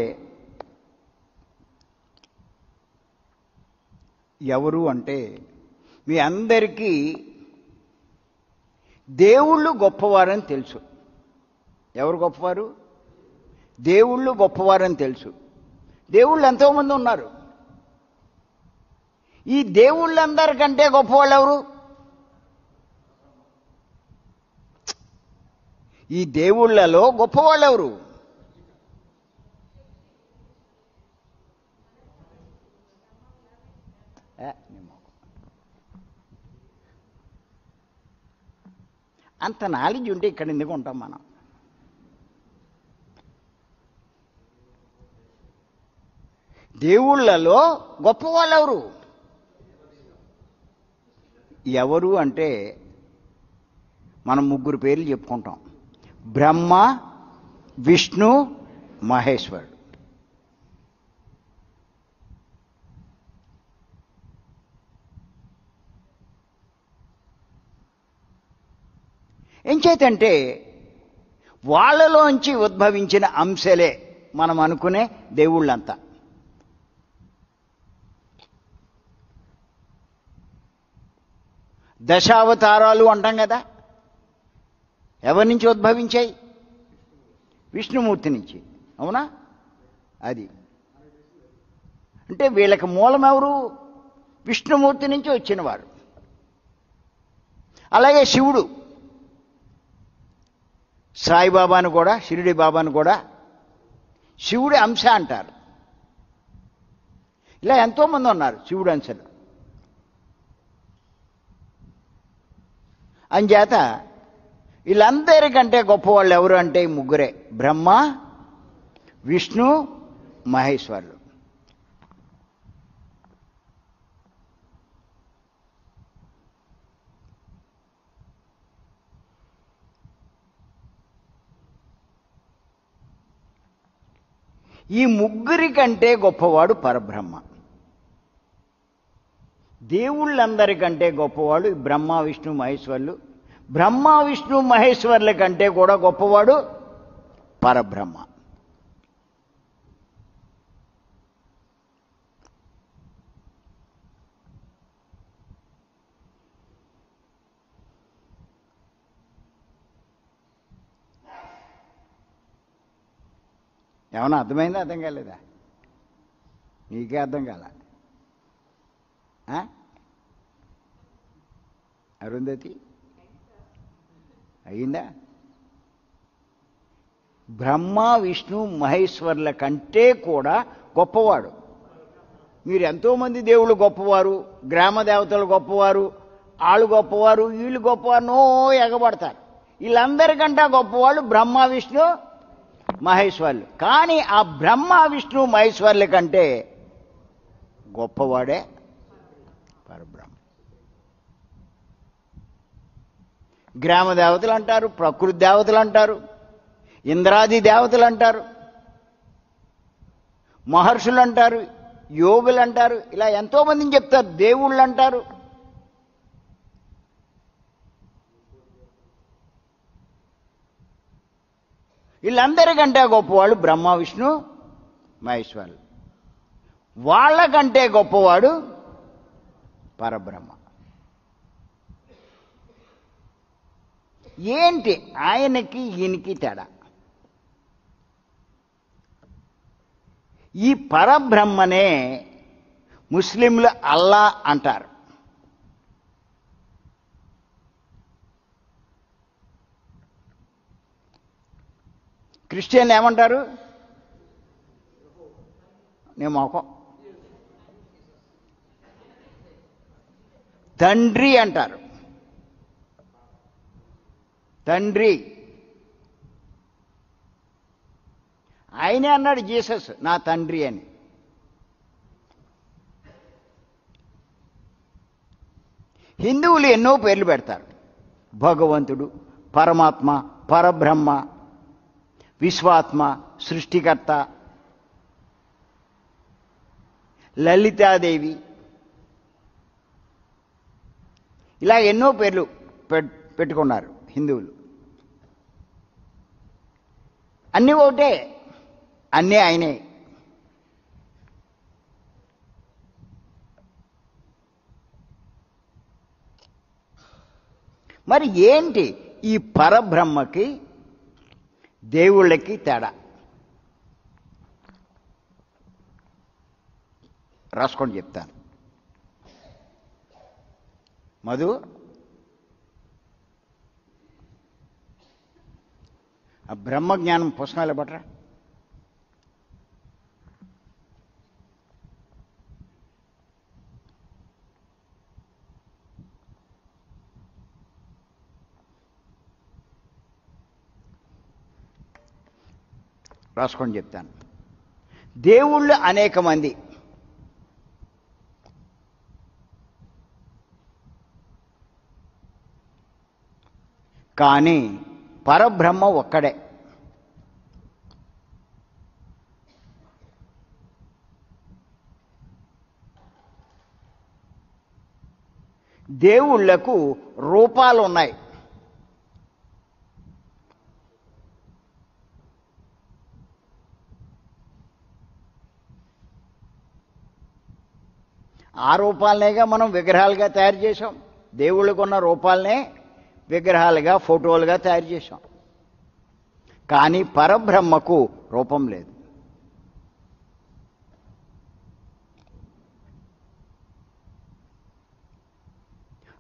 ఎవరు అంటే మీ అందరికీ దేవుళ్ళు గొప్పవారని తెలుసు. ఎవరు గొప్పవారు? దేవుళ్ళు గొప్పవారని తెలుసు. దేవుళ్ళు ఎంతోమంది ఉన్నారు. ఈ దేవుళ్ళందరికంటే గొప్పవాళ్ళు ఎవరు? ఈ దేవుళ్ళలో గొప్పవాళ్ళు ఎవరు? అంత నాలెడ్జ్ ఉంటే ఇక్కడ ఎందుకు ఉంటాం మనం? దేవుళ్ళలో గొప్పవాళ్ళు ఎవరు? ఎవరు అంటే మనం ముగ్గురు పేర్లు చెప్పుకుంటాం. బ్రహ్మ, విష్ణు, మహేశ్వరుడు. ఎంచేతంటే వాళ్ళలోంచి ఉద్భవించిన అంశలే మనం అనుకునే దేవుళ్ళంతా. దశావతారాలు అంటాం కదా, ఎవరి నుంచి ఉద్భవించాయి? విష్ణుమూర్తి నుంచి. అవునా? అది అంటే వీళ్ళకి మూలం ఎవరు? విష్ణుమూర్తి నుంచి వచ్చినవారు. అలాగే శివుడు, సాయిబాబాను కూడా, షిరిడి బాబాను కూడా శివుడి అంశ అంటారు. ఇలా ఎంతోమంది ఉన్నారు శివుడు అంశలు. అంచేత వీళ్ళందరికంటే గొప్పవాళ్ళు ఎవరు అంటే ముగ్గురే: బ్రహ్మ, విష్ణు, మహేశ్వరులు. ఈ ముగ్గురి కంటే గొప్పవాడు పరబ్రహ్మ. దేవుళ్ళందరికంటే గొప్పవాడు బ్రహ్మ, విష్ణు, మహేశ్వరులు. బ్రహ్మ, విష్ణు, మహేశ్వరుల కంటే కూడా గొప్పవాడు పరబ్రహ్మ. ఏమన్నా అర్థమైందా? అర్థం కాలేదా? నీకే అర్థం కాల? అరుంధతి అయిందా? బ్రహ్మ, విష్ణు, మహేశ్వరుల కంటే కూడా గొప్పవాడు. మీరు ఎంతోమంది దేవుళ్ళు గొప్పవారు, గ్రామ దేవతలు గొప్పవారు, వాళ్ళు గొప్పవారు, వీళ్ళు గొప్పవారు నో ఎగబడతారు. వీళ్ళందరికంటే గొప్పవాళ్ళు బ్రహ్మ, విష్ణు, మహేశ్వరులు. కానీ ఆ బ్రహ్మ, విష్ణు, మహేశ్వరుల కంటే గొప్పవాడే పరబ్రహ్మ. గ్రామ దేవతలు అంటారు, ప్రకృతి దేవతలు అంటారు, ఇంద్రాది దేవతలు అంటారు, మహర్షులు అంటారు, యోగులు అంటారు, ఇలా ఎంతోమందిని చెప్తారు. దేవుళ్ళు అంటారు. వీళ్ళందరికంటే గొప్పవాడు బ్రహ్మ, విష్ణు, మహేశ్వరులు. వాళ్ళకంటే గొప్పవాడు పరబ్రహ్మ. ఏంటి ఆయనకి ఈయనకి తేడా? ఈ పరబ్రహ్మనే ముస్లింలు అల్లా అంటారు. క్రిస్టియన్లు ఏమంటారు? నీ మొఖం. తండ్రి అంటారు. తండ్రి. ఆయనే అన్నాడు జీసస్, నా తండ్రి అని. హిందువులు ఎన్నో పేర్లు పెడతారు. భగవంతుడు, పరమాత్మ, పరబ్రహ్మ, విశ్వాత్మ, సృష్టికర్త, లలితాదేవి, ఇలా ఎన్నో పేర్లు పెట్టుకున్నారు హిందువులు. అన్నీ ఒకటే, అన్నీ ఆయనే. మరి ఏంటి ఈ పరబ్రహ్మకి దేవుళ్ళకి తేడా? రాసుకొని చెప్తాను. మధు, ఆ బ్రహ్మజ్ఞానం పుస్తకాలు పట్టరా. రాసుకొని చెప్తాను. దేవుళ్ళు అనేక మంది, కానీ పరబ్రహ్మ ఒక్కడే. దేవుళ్లకు రూపాలు ఉన్నాయి. ఆ రూపాలనేగా మనం విగ్రహాలుగా తయారు చేసాం. దేవుళ్ళకు ఉన్న రూపాలనే విగ్రహాలుగా, ఫోటోలుగా తయారు చేసాం. కానీ పరబ్రహ్మకు రూపం లేదు.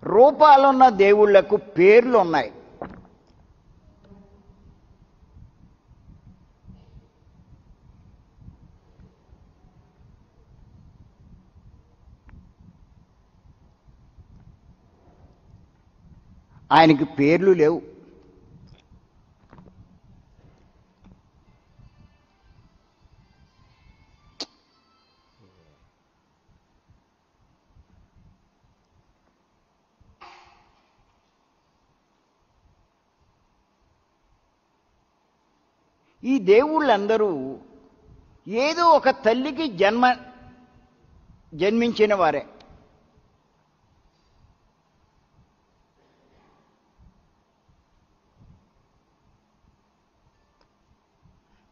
రూపాలున్న దేవుళ్లకు పేర్లు ఉన్నాయి. ఆయనకి పేర్లు లేవు. ఈ దేవుళ్ళందరూ ఏదో ఒక తల్లికి జన్మించిన వారే.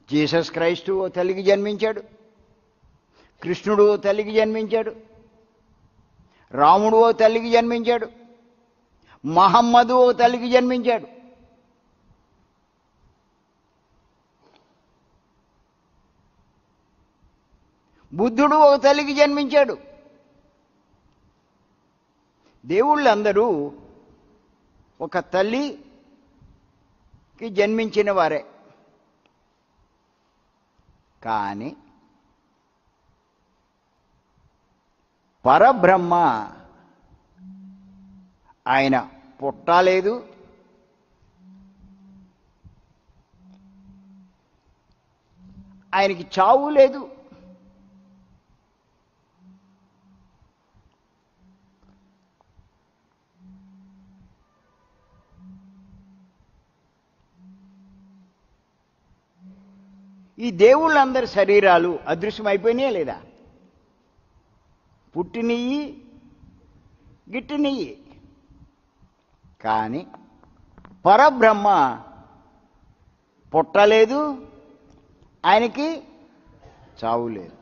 జీసస్ క్రైస్టు ఓ తల్లికి జన్మించాడు, కృష్ణుడు ఓ తల్లికి జన్మించాడు, రాముడు ఓ తల్లికి జన్మించాడు, మహమ్మదు ఓ తల్లికి జన్మించాడు. బుద్ధుడు ఓ తల్లికి జన్మించాడు. దేవుళ్ళందరూ ఒక తల్లికి జన్మించిన వారే. కానీ పరబ్రహ్మ ఆయన పుట్టలేదు, ఆయనకి చావు లేదు. ఈ దేవుళ్ళందరి శరీరాలు అదృశ్యమైపోయినాయా లేదా? పుట్టినయ్యి, గిట్టినయ్యి. కానీ పరబ్రహ్మ పుట్టలేదు, ఆయనకి చావు లేదు.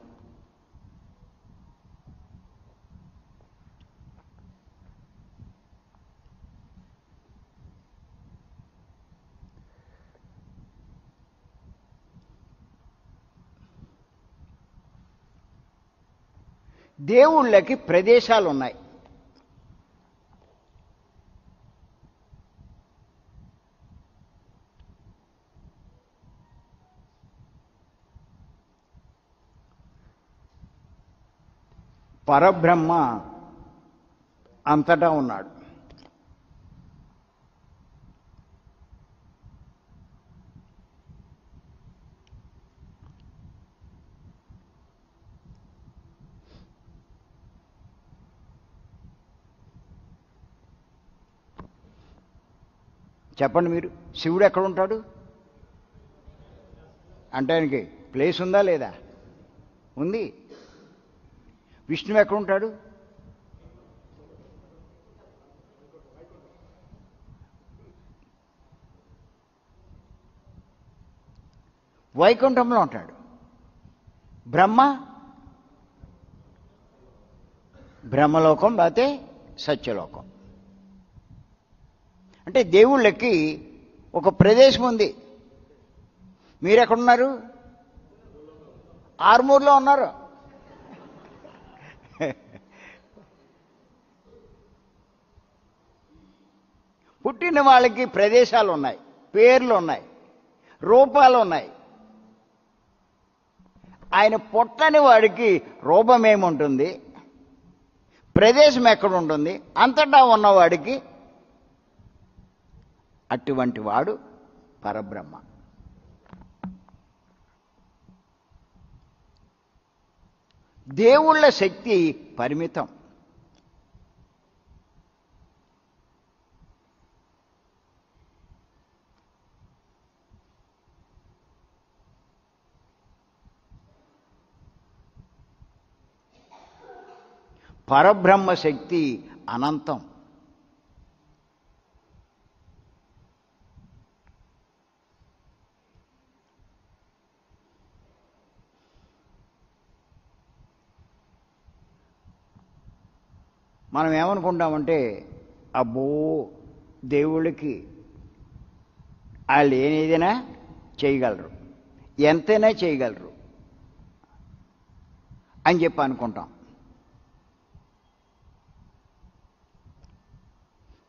దేవుళ్ళకి ప్రదేశాలు ఉన్నాయి. పరబ్రహ్మ అంతటా ఉన్నాడు. చెప్పండి మీరు, శివుడు ఎక్కడ ఉంటాడు అంటే ఆయనకి ప్లేస్ ఉందా లేదా? ఉంది. విష్ణువు ఎక్కడ ఉంటాడు? వైకుంఠంలో ఉంటాడు. బ్రహ్మ బ్రహ్మలోకం లేకపోతే సత్యలోకం. అంటే దేవుళ్ళకి ఒక ప్రదేశం ఉంది. మీరెక్కడున్నారు? ఆర్మూర్లో ఉన్నారు. పుట్టిన వాళ్ళకి ప్రదేశాలు ఉన్నాయి, పేర్లు ఉన్నాయి, రూపాలు ఉన్నాయి. ఆయన పుట్టని వాడికి రూపం ఏముంటుంది, ప్రదేశం ఎక్కడుంటుంది? అంతటా ఉన్నవాడికి అటువంటి వాడు పరబ్రహ్మ. దేవుళ్ళ శక్తి పరిమితం. పరబ్రహ్మ శక్తి అనంతం. మనం ఏమనుకుంటామంటే, అబ్బో దేవుళ్ళకి వాళ్ళు ఏదైనా చేయగలరు, ఎంతైనా చేయగలరు అని చెప్పి అనుకుంటాం.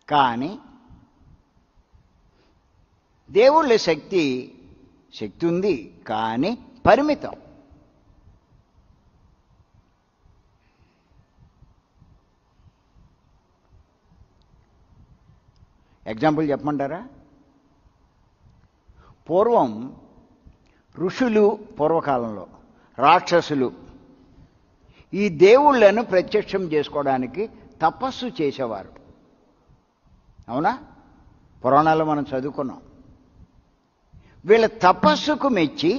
కానీ దేవుళ్ళ శక్తి ఉంది, కానీ పరిమితం. ఎగ్జాంపుల్ చెప్పమంటారా? పూర్వం ఋషులు, పూర్వకాలంలో రాక్షసులు ఈ దేవుళ్ళను ప్రత్యక్షం చేసుకోవడానికి తపస్సు చేసేవారు. అవునా? పురాణాల్లో మనం చదువుకున్నాం. వీళ్ళ తపస్సుకు మెచ్చి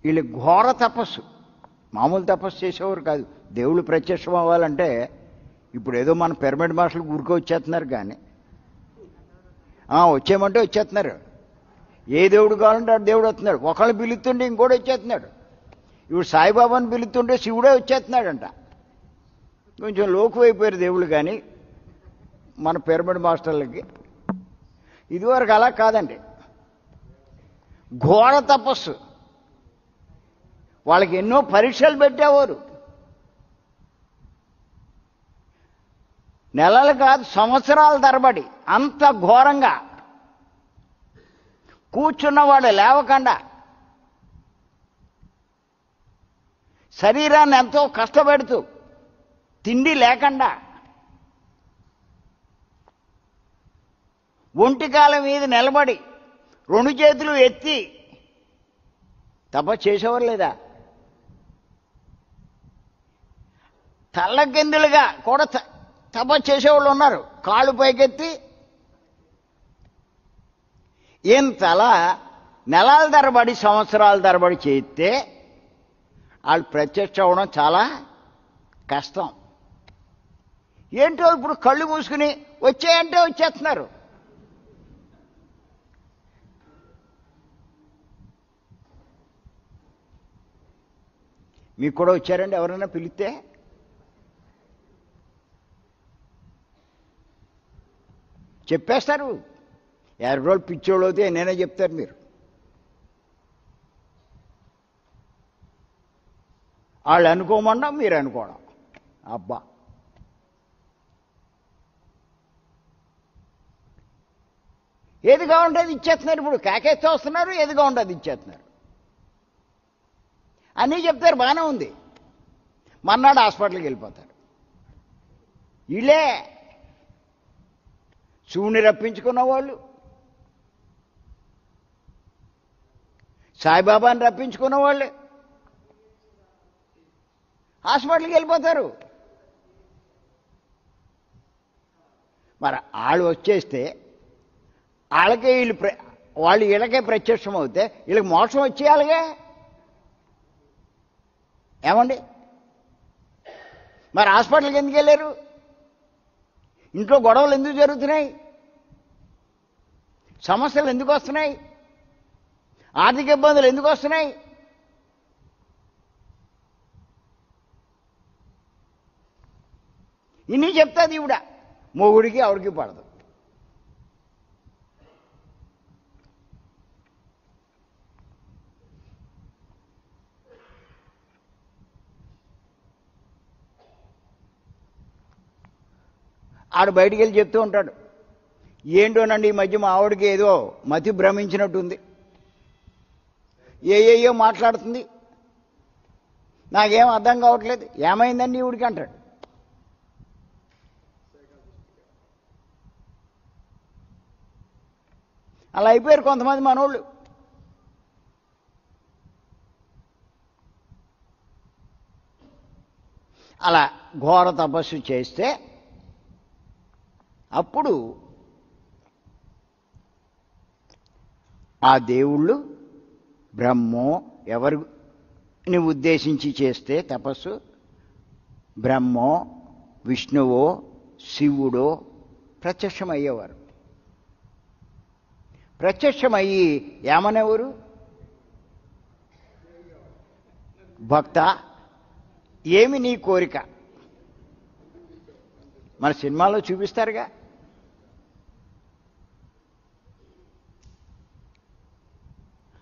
వీళ్ళు ఘోర తపస్సు, మామూలు తపస్సు చేసేవారు కాదు. దేవుళ్ళు ప్రత్యక్షం అవ్వాలంటే ఇప్పుడు ఏదో మన పిరమిడ్ మాస్టర్లు ఊరికే వచ్చేస్తున్నారు, కానీ వచ్చేయమంటే వచ్చేస్తున్నారు. ఏ దేవుడు కావాలంటే ఆ దేవుడు వస్తున్నాడు. ఒకళ్ళు పిలుస్తుంటే ఇంకోటి వచ్చేస్తున్నాడు. ఇప్పుడు సాయిబాబాని పిలుస్తుంటే శివుడే వచ్చేస్తున్నాడంట. కొంచెం లోకు అయిపోయారు దేవుళ్ళు కానీ మన పిరమిడ్ మాస్టర్లకి. ఇదివరకు అలా కాదండి, ఘోర తపస్సు. వాళ్ళకి ఎన్నో పరీక్షలు పెట్టేవారు. నెలలు కాదు, సంవత్సరాల తరబడి అంత ఘోరంగా కూర్చున్నవాడు లేవకుండా, శరీరాన్ని ఎంతో కష్టపెడుతూ, తిండి లేకుండా, ఒంటికాల మీద నిలబడి 2 చేతులు ఎత్తి తపస్సు చేసేవారు లేదా? తల్లకిందులుగా కూడా తపస్సు చేసేవాళ్ళు ఉన్నారు. కాళ్ళు పైకెత్తి ఇంతలా నెలల తరబడి, సంవత్సరాల తరబడి చేస్తే వాళ్ళు ప్రత్యక్ష అవ్వడం చాలా కష్టం. ఏంటో ఇప్పుడు కళ్ళు మూసుకుని వచ్చేయంటే వచ్చేస్తున్నారు. మీకు కూడా వచ్చారండి ఎవరైనా పిలిస్తే? చెప్పేస్తారు. 50 రోజులు పిచ్చోళ్ళు అవుతే నేనే చెప్తారు మీరు. వాళ్ళు అనుకోమన్నా మీరు అనుకోవడం. అబ్బా, ఏది కావాలంటే అది ఇచ్చేస్తున్నారు. ఇప్పుడు కేకేస్తూ వస్తున్నారు, ఏది కావాలంటే అది ఇచ్చేస్తున్నారు. అన్నీ చెప్తారు, బాగానే ఉంది. మర్నాడు హాస్పిటల్కి వెళ్ళిపోతారు. వీళ్ళే శివుని రప్పించుకున్న వాళ్ళు, సాయిబాబాని రప్పించుకున్న వాళ్ళే హాస్పిటల్కి వెళ్ళిపోతారు. మరి వాళ్ళు వచ్చేస్తే వాళ్ళకే వాళ్ళు వీళ్ళకే ప్రత్యక్షం అవుతే వీళ్ళకి మోక్షం వచ్చేయాలిగా. ఏమండి? మరి హాస్పిటల్కి ఎందుకు వెళ్ళారు? ఇంట్లో గొడవలు ఎందుకు జరుగుతున్నాయి? సమస్యలు ఎందుకు వస్తున్నాయి? ఆర్థిక ఇబ్బందులు ఎందుకు వస్తున్నాయి? ఇన్ని చెప్తాది ఈవిడ. మొగుడికి ఆవిడికి పడదు. ఆడు బయటికి వెళ్ళి చెప్తూ ఉంటాడు, ఏంటోనండి ఈ మధ్య మా ఆవిడకి ఏదో మతి భ్రమించినట్టుంది, ఏయో మాట్లాడుతుంది, నాకేం అర్థం కావట్లేదు, ఏమైందండి ఈవిడికి అంటాడు. అలా అయిపోయారు కొంతమంది మనోళ్ళు. అలా ఘోర తపస్సు చేస్తే అప్పుడు ఆ దేవుళ్ళు బ్రహ్మో, ఎవరిని ఉద్దేశించి చేస్తే తపస్సు, బ్రహ్మో విష్ణువో శివుడో ప్రత్యక్షమయ్యేవారు. ప్రత్యక్షమయ్యి ఏమనేవారు? భక్త, ఏమి నీ కోరిక? మన సినిమాలో చూపిస్తారుగా.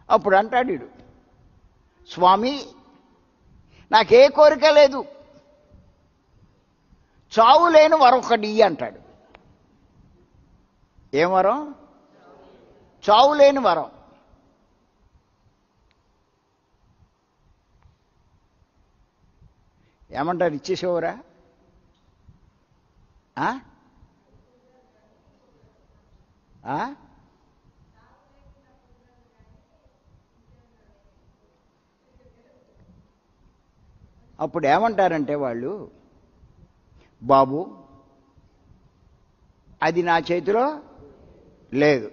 అప్పుడు అంటాడు వీడు, స్వామి నాకే కోరిక లేదు, చావు లేని వరం ఒకటి అంటాడు. ఏం వరం? చావు లేని వరం. ఏమంటారు? ఇచ్చేసేవరా? అప్పుడు ఏమంటారంటే వాళ్ళు, బాబు అది నా చేతిలో లేదు,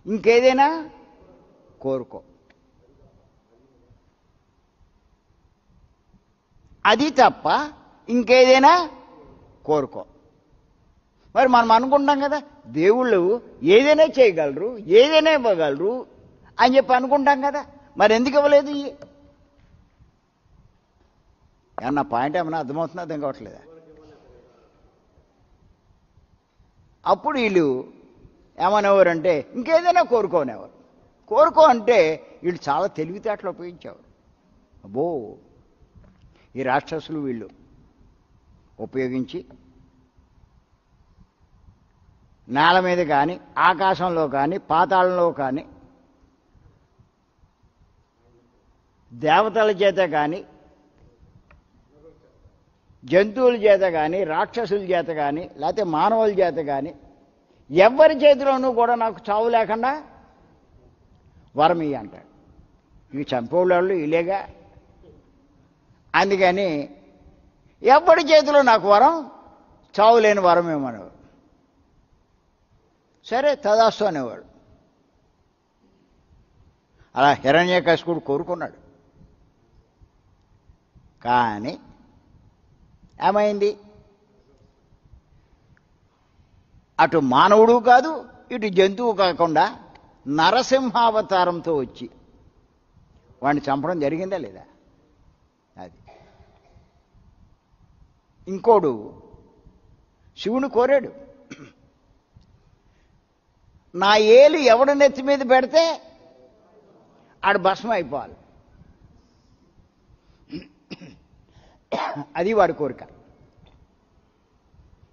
ఇంకేదైనా కోరుకో. అది తప్ప ఇంకేదైనా కోరుకో. మరి మనం అనుకుంటాం కదా, దేవుళ్ళు ఏదైనా చేయగలరు, ఏదైనా ఇవ్వగలరు అని చెప్పి అనుకుంటాం కదా. మరి ఎందుకు ఇవ్వలేదు? ఏమన్నా పాయింట్ ఏమన్నా అర్థమవుతుందా? అర్థం కావట్లేదా? అప్పుడు వీళ్ళు ఏమనేవారంటే ఇంకేదైనా కోరుకోనేవారు. కోరుకో అంటే వీళ్ళు చాలా తెలివితేటలు ఉపయోగించేవారు. అబ్బో, ఈ రాక్షసులు వీళ్ళు ఉపయోగించి నేల మీద కానీ, ఆకాశంలో కానీ, పాతాళంలో కానీ, దేవతల చేత కానీ, జంతువుల చేత కానీ, రాక్షసుల చేత కానీ, లేకపోతే మానవుల చేత కానీ, ఎవరి చేతిలోనూ కూడా నాకు చావు లేకుండా వరం ఇయ్యి అంటాడు. ఇవి చంపేవాళ్ళు ఇలేగా. అందుకని ఎవరి చేతిలో నాకు వరం, చావు లేని వరం ఏమనేవాడు. సరే తదాస్తు అనేవాడు. అలా హిరణ్యకశిపుడు కోరుకున్నాడు. కానీ ఏమైంది? అటు మానవుడు కాదు, ఇటు జంతువు కాకుండా నరసింహావతారంతో వచ్చి వాడిని చంపడం జరిగిందా లేదా? అది. ఇంకోడు శివుని కోరాడు, నా ఏలు ఎవడు నెత్తి మీద పెడితే ఆడు భస్మం అయిపోవాలి. అది వాడి కోరిక.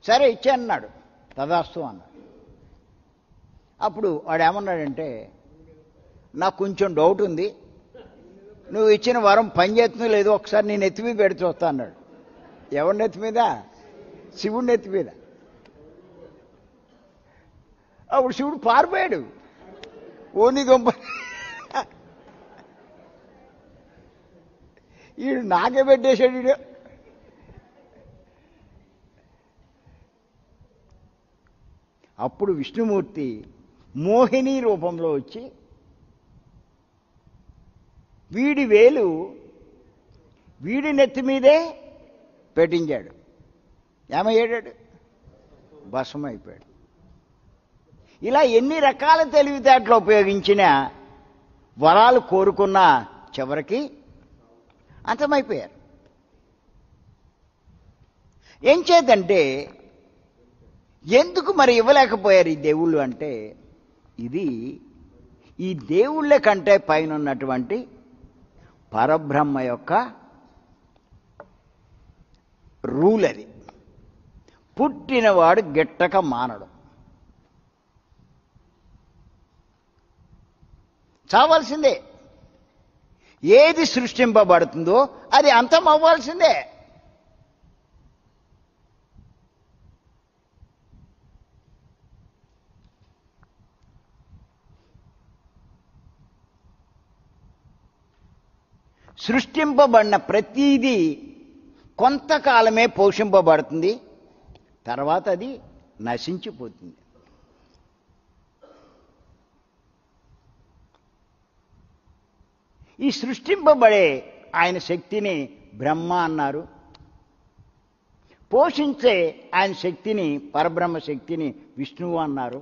సరే ఇచ్చానన్నాడు, తదాస్తు అన్నాడు. అప్పుడు వాడు ఏమన్నాడంటే, నాకు కొంచెం డౌట్ ఉంది, నువ్వు ఇచ్చిన వరం పని చేస్తుందో లేదో ఒకసారి నేను ఎత్తి మీద పెట్టి చూస్తా అన్నాడు. ఎవరి నెత్తి మీద? శివుడి నెత్తి మీద. అప్పుడు శివుడు పారిపోయాడు. ఓని దొంప ఈడు నాకే పెట్టేశాడు ఈడు. అప్పుడు విష్ణుమూర్తి మోహిని రూపంలో వచ్చి వీడి వేలు వీడి నెత్తి మీదే పెట్టించాడు. ఏమయ్యాడు? భస్మం అయిపోయాడు. ఇలా ఎన్ని రకాల తెలివితేటలు ఉపయోగించినా వరాలు కోరుకున్న చివరికి అంతమైపోయారు. ఏం చేతంటే ఎందుకు మరి ఇవ్వలేకపోయారు ఈ దేవుళ్ళు అంటే, ఇది ఈ దేవుళ్ళ కంటే పైన ఉన్నటువంటి పరబ్రహ్మ యొక్క రూల్ అది. పుట్టినవాడు గిట్టక మానడు. చావాల్సిందే. ఏది సృష్టింపబడుతుందో అది అంతం అవ్వాల్సిందే. సృష్టింపబడిన ప్రతీదీ కొంతకాలమే పోషింపబడుతుంది, తర్వాత అది నశించిపోతుంది. ఈ సృష్టింపబడే ఆయన శక్తిని బ్రహ్మ అన్నారు, పోషించే ఆయన శక్తిని పరబ్రహ్మ శక్తిని విష్ణువు అన్నారు,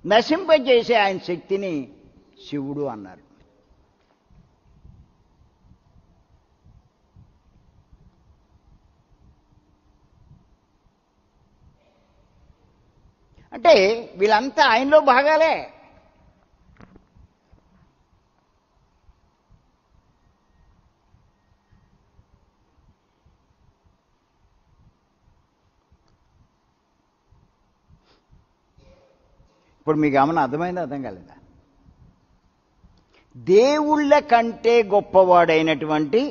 నశింపజేసే ఆయన శక్తిని శివుడు అన్నారు. అంటే వీళ్ళంతా ఆయనలో భాగాలే. ఇప్పుడు మీకు ఏమన్నా అర్థమైందా, అర్థం కాలేదా? దేవుళ్ళ కంటే గొప్పవాడైనటువంటి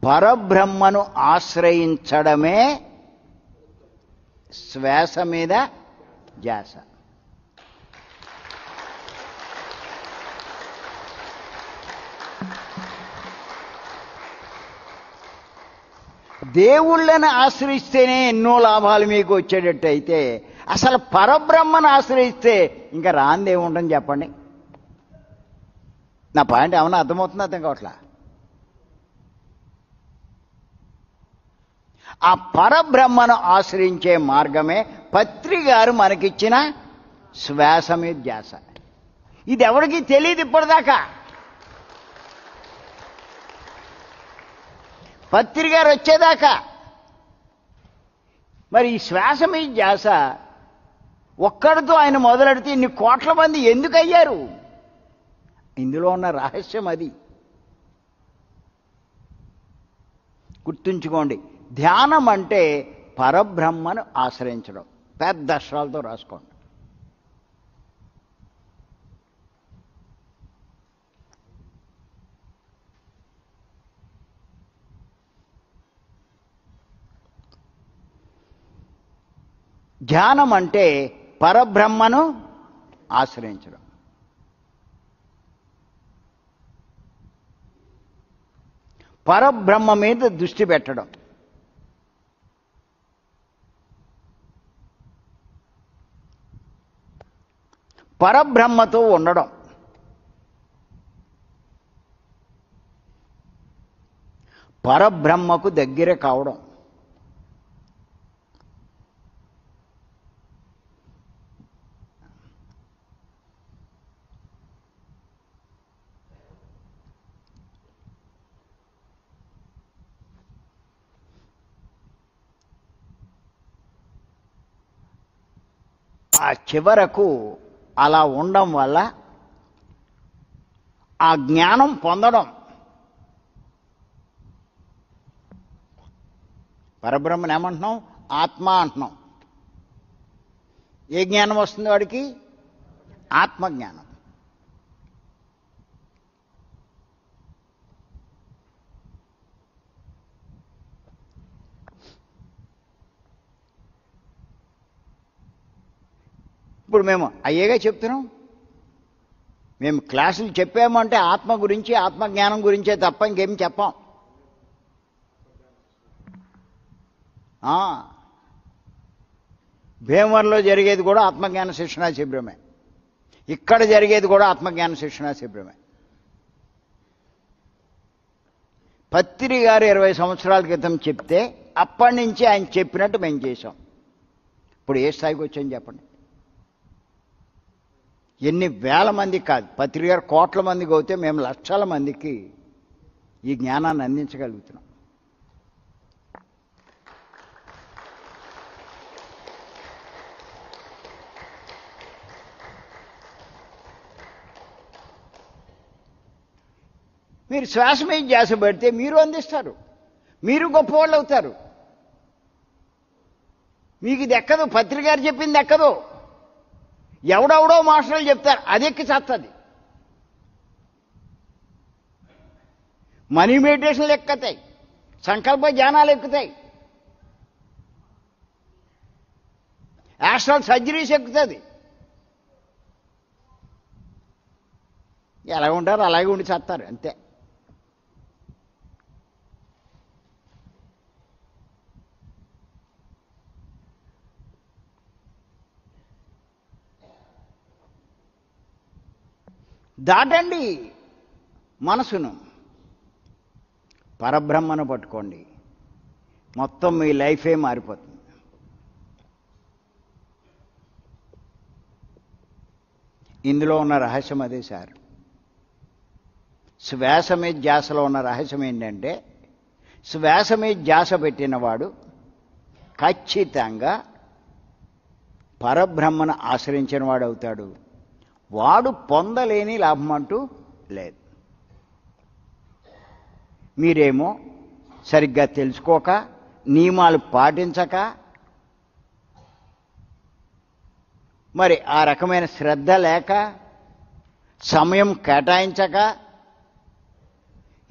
పరబ్రహ్మను ఆశ్రయించడమే శ్వాస మీద ధ్యాస. దేవుళ్ళని ఆశ్రయిస్తేనే ఎన్నో లాభాలు మీకు వచ్చేటట్టయితే అసలు పరబ్రహ్మను ఆశ్రయిస్తే ఇంకా రాందేముంటుంది చెప్పండి. నా పాయింట్ ఏమన్నా అర్థమవుతుందో అర్థం కావట్లా? ఆ పరబ్రహ్మను ఆశ్రయించే మార్గమే పత్రి గారు మనకిచ్చిన శ్వాస మీద ధ్యాస. ఇది ఎవరికి తెలియదు ఇప్పటిదాకా. పత్రి గారు వచ్చేదాకా మరి ఈ శ్వాస మీద ధ్యాస ఒక్కడితో ఆయన మొదలెడితే ఇన్ని కోట్ల మంది ఎందుకు అయ్యారు? ఇందులో ఉన్న రహస్యం అది. గుర్తుంచుకోండి, ధ్యానం అంటే పరబ్రహ్మను ఆశ్రయించడం. పెద్ద అక్షరాలతో రాసుకోండి. ధ్యానం అంటే పరబ్రహ్మను ఆశ్రయించడం. పరబ్రహ్మ మీద దృష్టి పెట్టడం. పరబ్రహ్మతో ఉండడం. పరబ్రహ్మకు దగ్గర కావడం. ఆ చివరకు అలా ఉండడం వల్ల ఆ జ్ఞానం పొందడం. పరబ్రహ్మను ఏమంటున్నాం? ఆత్మ అంటున్నాం. ఏ జ్ఞానం వస్తుంది వాడికి? ఆత్మజ్ఞానం. ఇప్పుడు మేము అయ్యేగా చెప్తున్నాం. మేము క్లాసులు చెప్పామంటే ఆత్మ గురించి, ఆత్మజ్ఞానం గురించే తప్ప ఇంకేం చెప్పాం. భీమవరంలో జరిగేది కూడా ఆత్మజ్ఞాన శిక్షణా శిబిరమే, ఇక్కడ జరిగేది కూడా ఆత్మజ్ఞాన శిక్షణా శిబిరమే. పత్రి గారు 20 సంవత్సరాల క్రితం చెప్తే అప్పటి నుంచి ఆయన చెప్పినట్టు మేము చేశాం. ఇప్పుడు ఏ స్థాయికి వచ్చాయని చెప్పండి. ఎన్ని వేల మందికి కాదు, పత్రి గారు కోట్ల మందికి అవుతే మేము లక్షల మందికి ఈ జ్ఞానాన్ని అందించగలుగుతున్నాం. మీరు శ్వాస మీద ధ్యాస పెడితే మీరు అందిస్తారు, మీరు గొప్పవాళ్ళు అవుతారు. మీకు ఇది ఎక్కదు, పత్రి గారు చెప్పింది ఎక్కదు, ఎవడెవడో మాస్టర్లు చెప్తారు, అది ఎక్కి చేస్తుంది. మనీ మెడిటేషన్లు ఎక్కుతాయి, సంకల్ప ధ్యానాలు ఎక్కుతాయి, యాస్ట్రల్ సర్జరీస్ ఎక్కుతుంది. ఎలా ఉంటారు అలాగే ఉండి చేస్తారు అంతే. దాటండి మనసును, పరబ్రహ్మను పట్టుకోండి, మొత్తం మీ లైఫే మారిపోతుంది. ఇందులో ఉన్న రహస్యం అదే సార్. శ్వాస మీద ధ్యాసలో ఉన్న రహస్యం ఏంటంటే, శ్వాస మీద ధ్యాస పెట్టినవాడు ఖచ్చితంగా పరబ్రహ్మను ఆశ్రయించిన వాడు అవుతాడు. వాడు పొందలేని లాభం అంటూ లేదు. మీరేమో సరిగ్గా తెలుసుకోక, నియమాలు పాటించక, మరి ఆ రకమైన శ్రద్ధ లేక, సమయం కేటాయించక,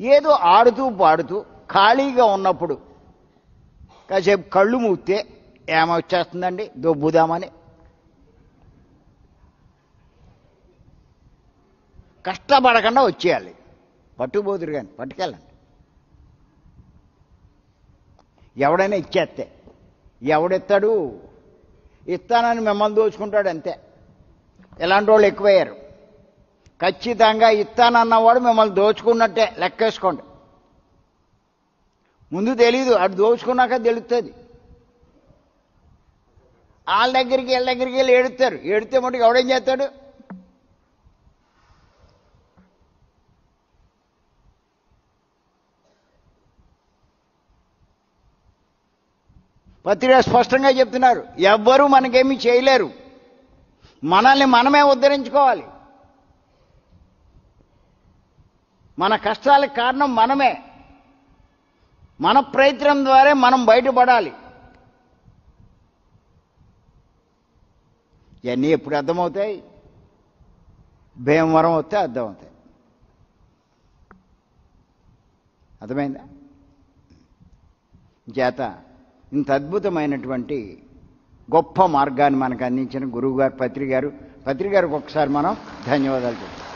ఏదో ఆడుతూ పాడుతూ ఖాళీగా ఉన్నప్పుడు కాసేపు కళ్ళు మూస్తే ఏమొచ్చేస్తుందండి దొబ్బుదామని. కష్టపడకుండా వచ్చేయాలి, పట్టుకుపోదురు కానీ పట్టుకెళ్ళండి. ఎవడైనా ఇచ్చేస్తే, ఎవడెత్తాడు? ఇస్తానని మిమ్మల్ని దోచుకుంటాడు అంతే. ఇలాంటి వాళ్ళు ఎక్కువయ్యారు. ఖచ్చితంగా ఇస్తానన్నవాడు మిమ్మల్ని దోచుకున్నట్టే లెక్కేసుకోండి. ముందు తెలీదు, అటు దోచుకున్నాక తెలుస్తుంది. వాళ్ళ దగ్గరికి వీళ్ళ దగ్గరికి వెళ్ళి ఏడుస్తారు. ఏడితే మటుకు ఎవడేం చేస్తాడు? పత్రిక స్పష్టంగా చెప్తున్నారు, ఎవ్వరూ మనకేమీ చేయలేరు, మనల్ని మనమే ఉద్ధరించుకోవాలి. మన కష్టాలకు కారణం మనమే. మన ప్రయత్నం ద్వారా మనం బయటపడాలి. ఇవన్నీ ఎప్పుడు అర్థమవుతాయి? భీమవరం వస్తే అర్థమవుతాయి. అర్థమైందా? చేత ఇంత అద్భుతమైనటువంటి గొప్ప మార్గాన్ని మనకు అందించిన గురువు గారు పత్రి గారికి ఒకసారి మనం ధన్యవాదాలు చెప్తాం.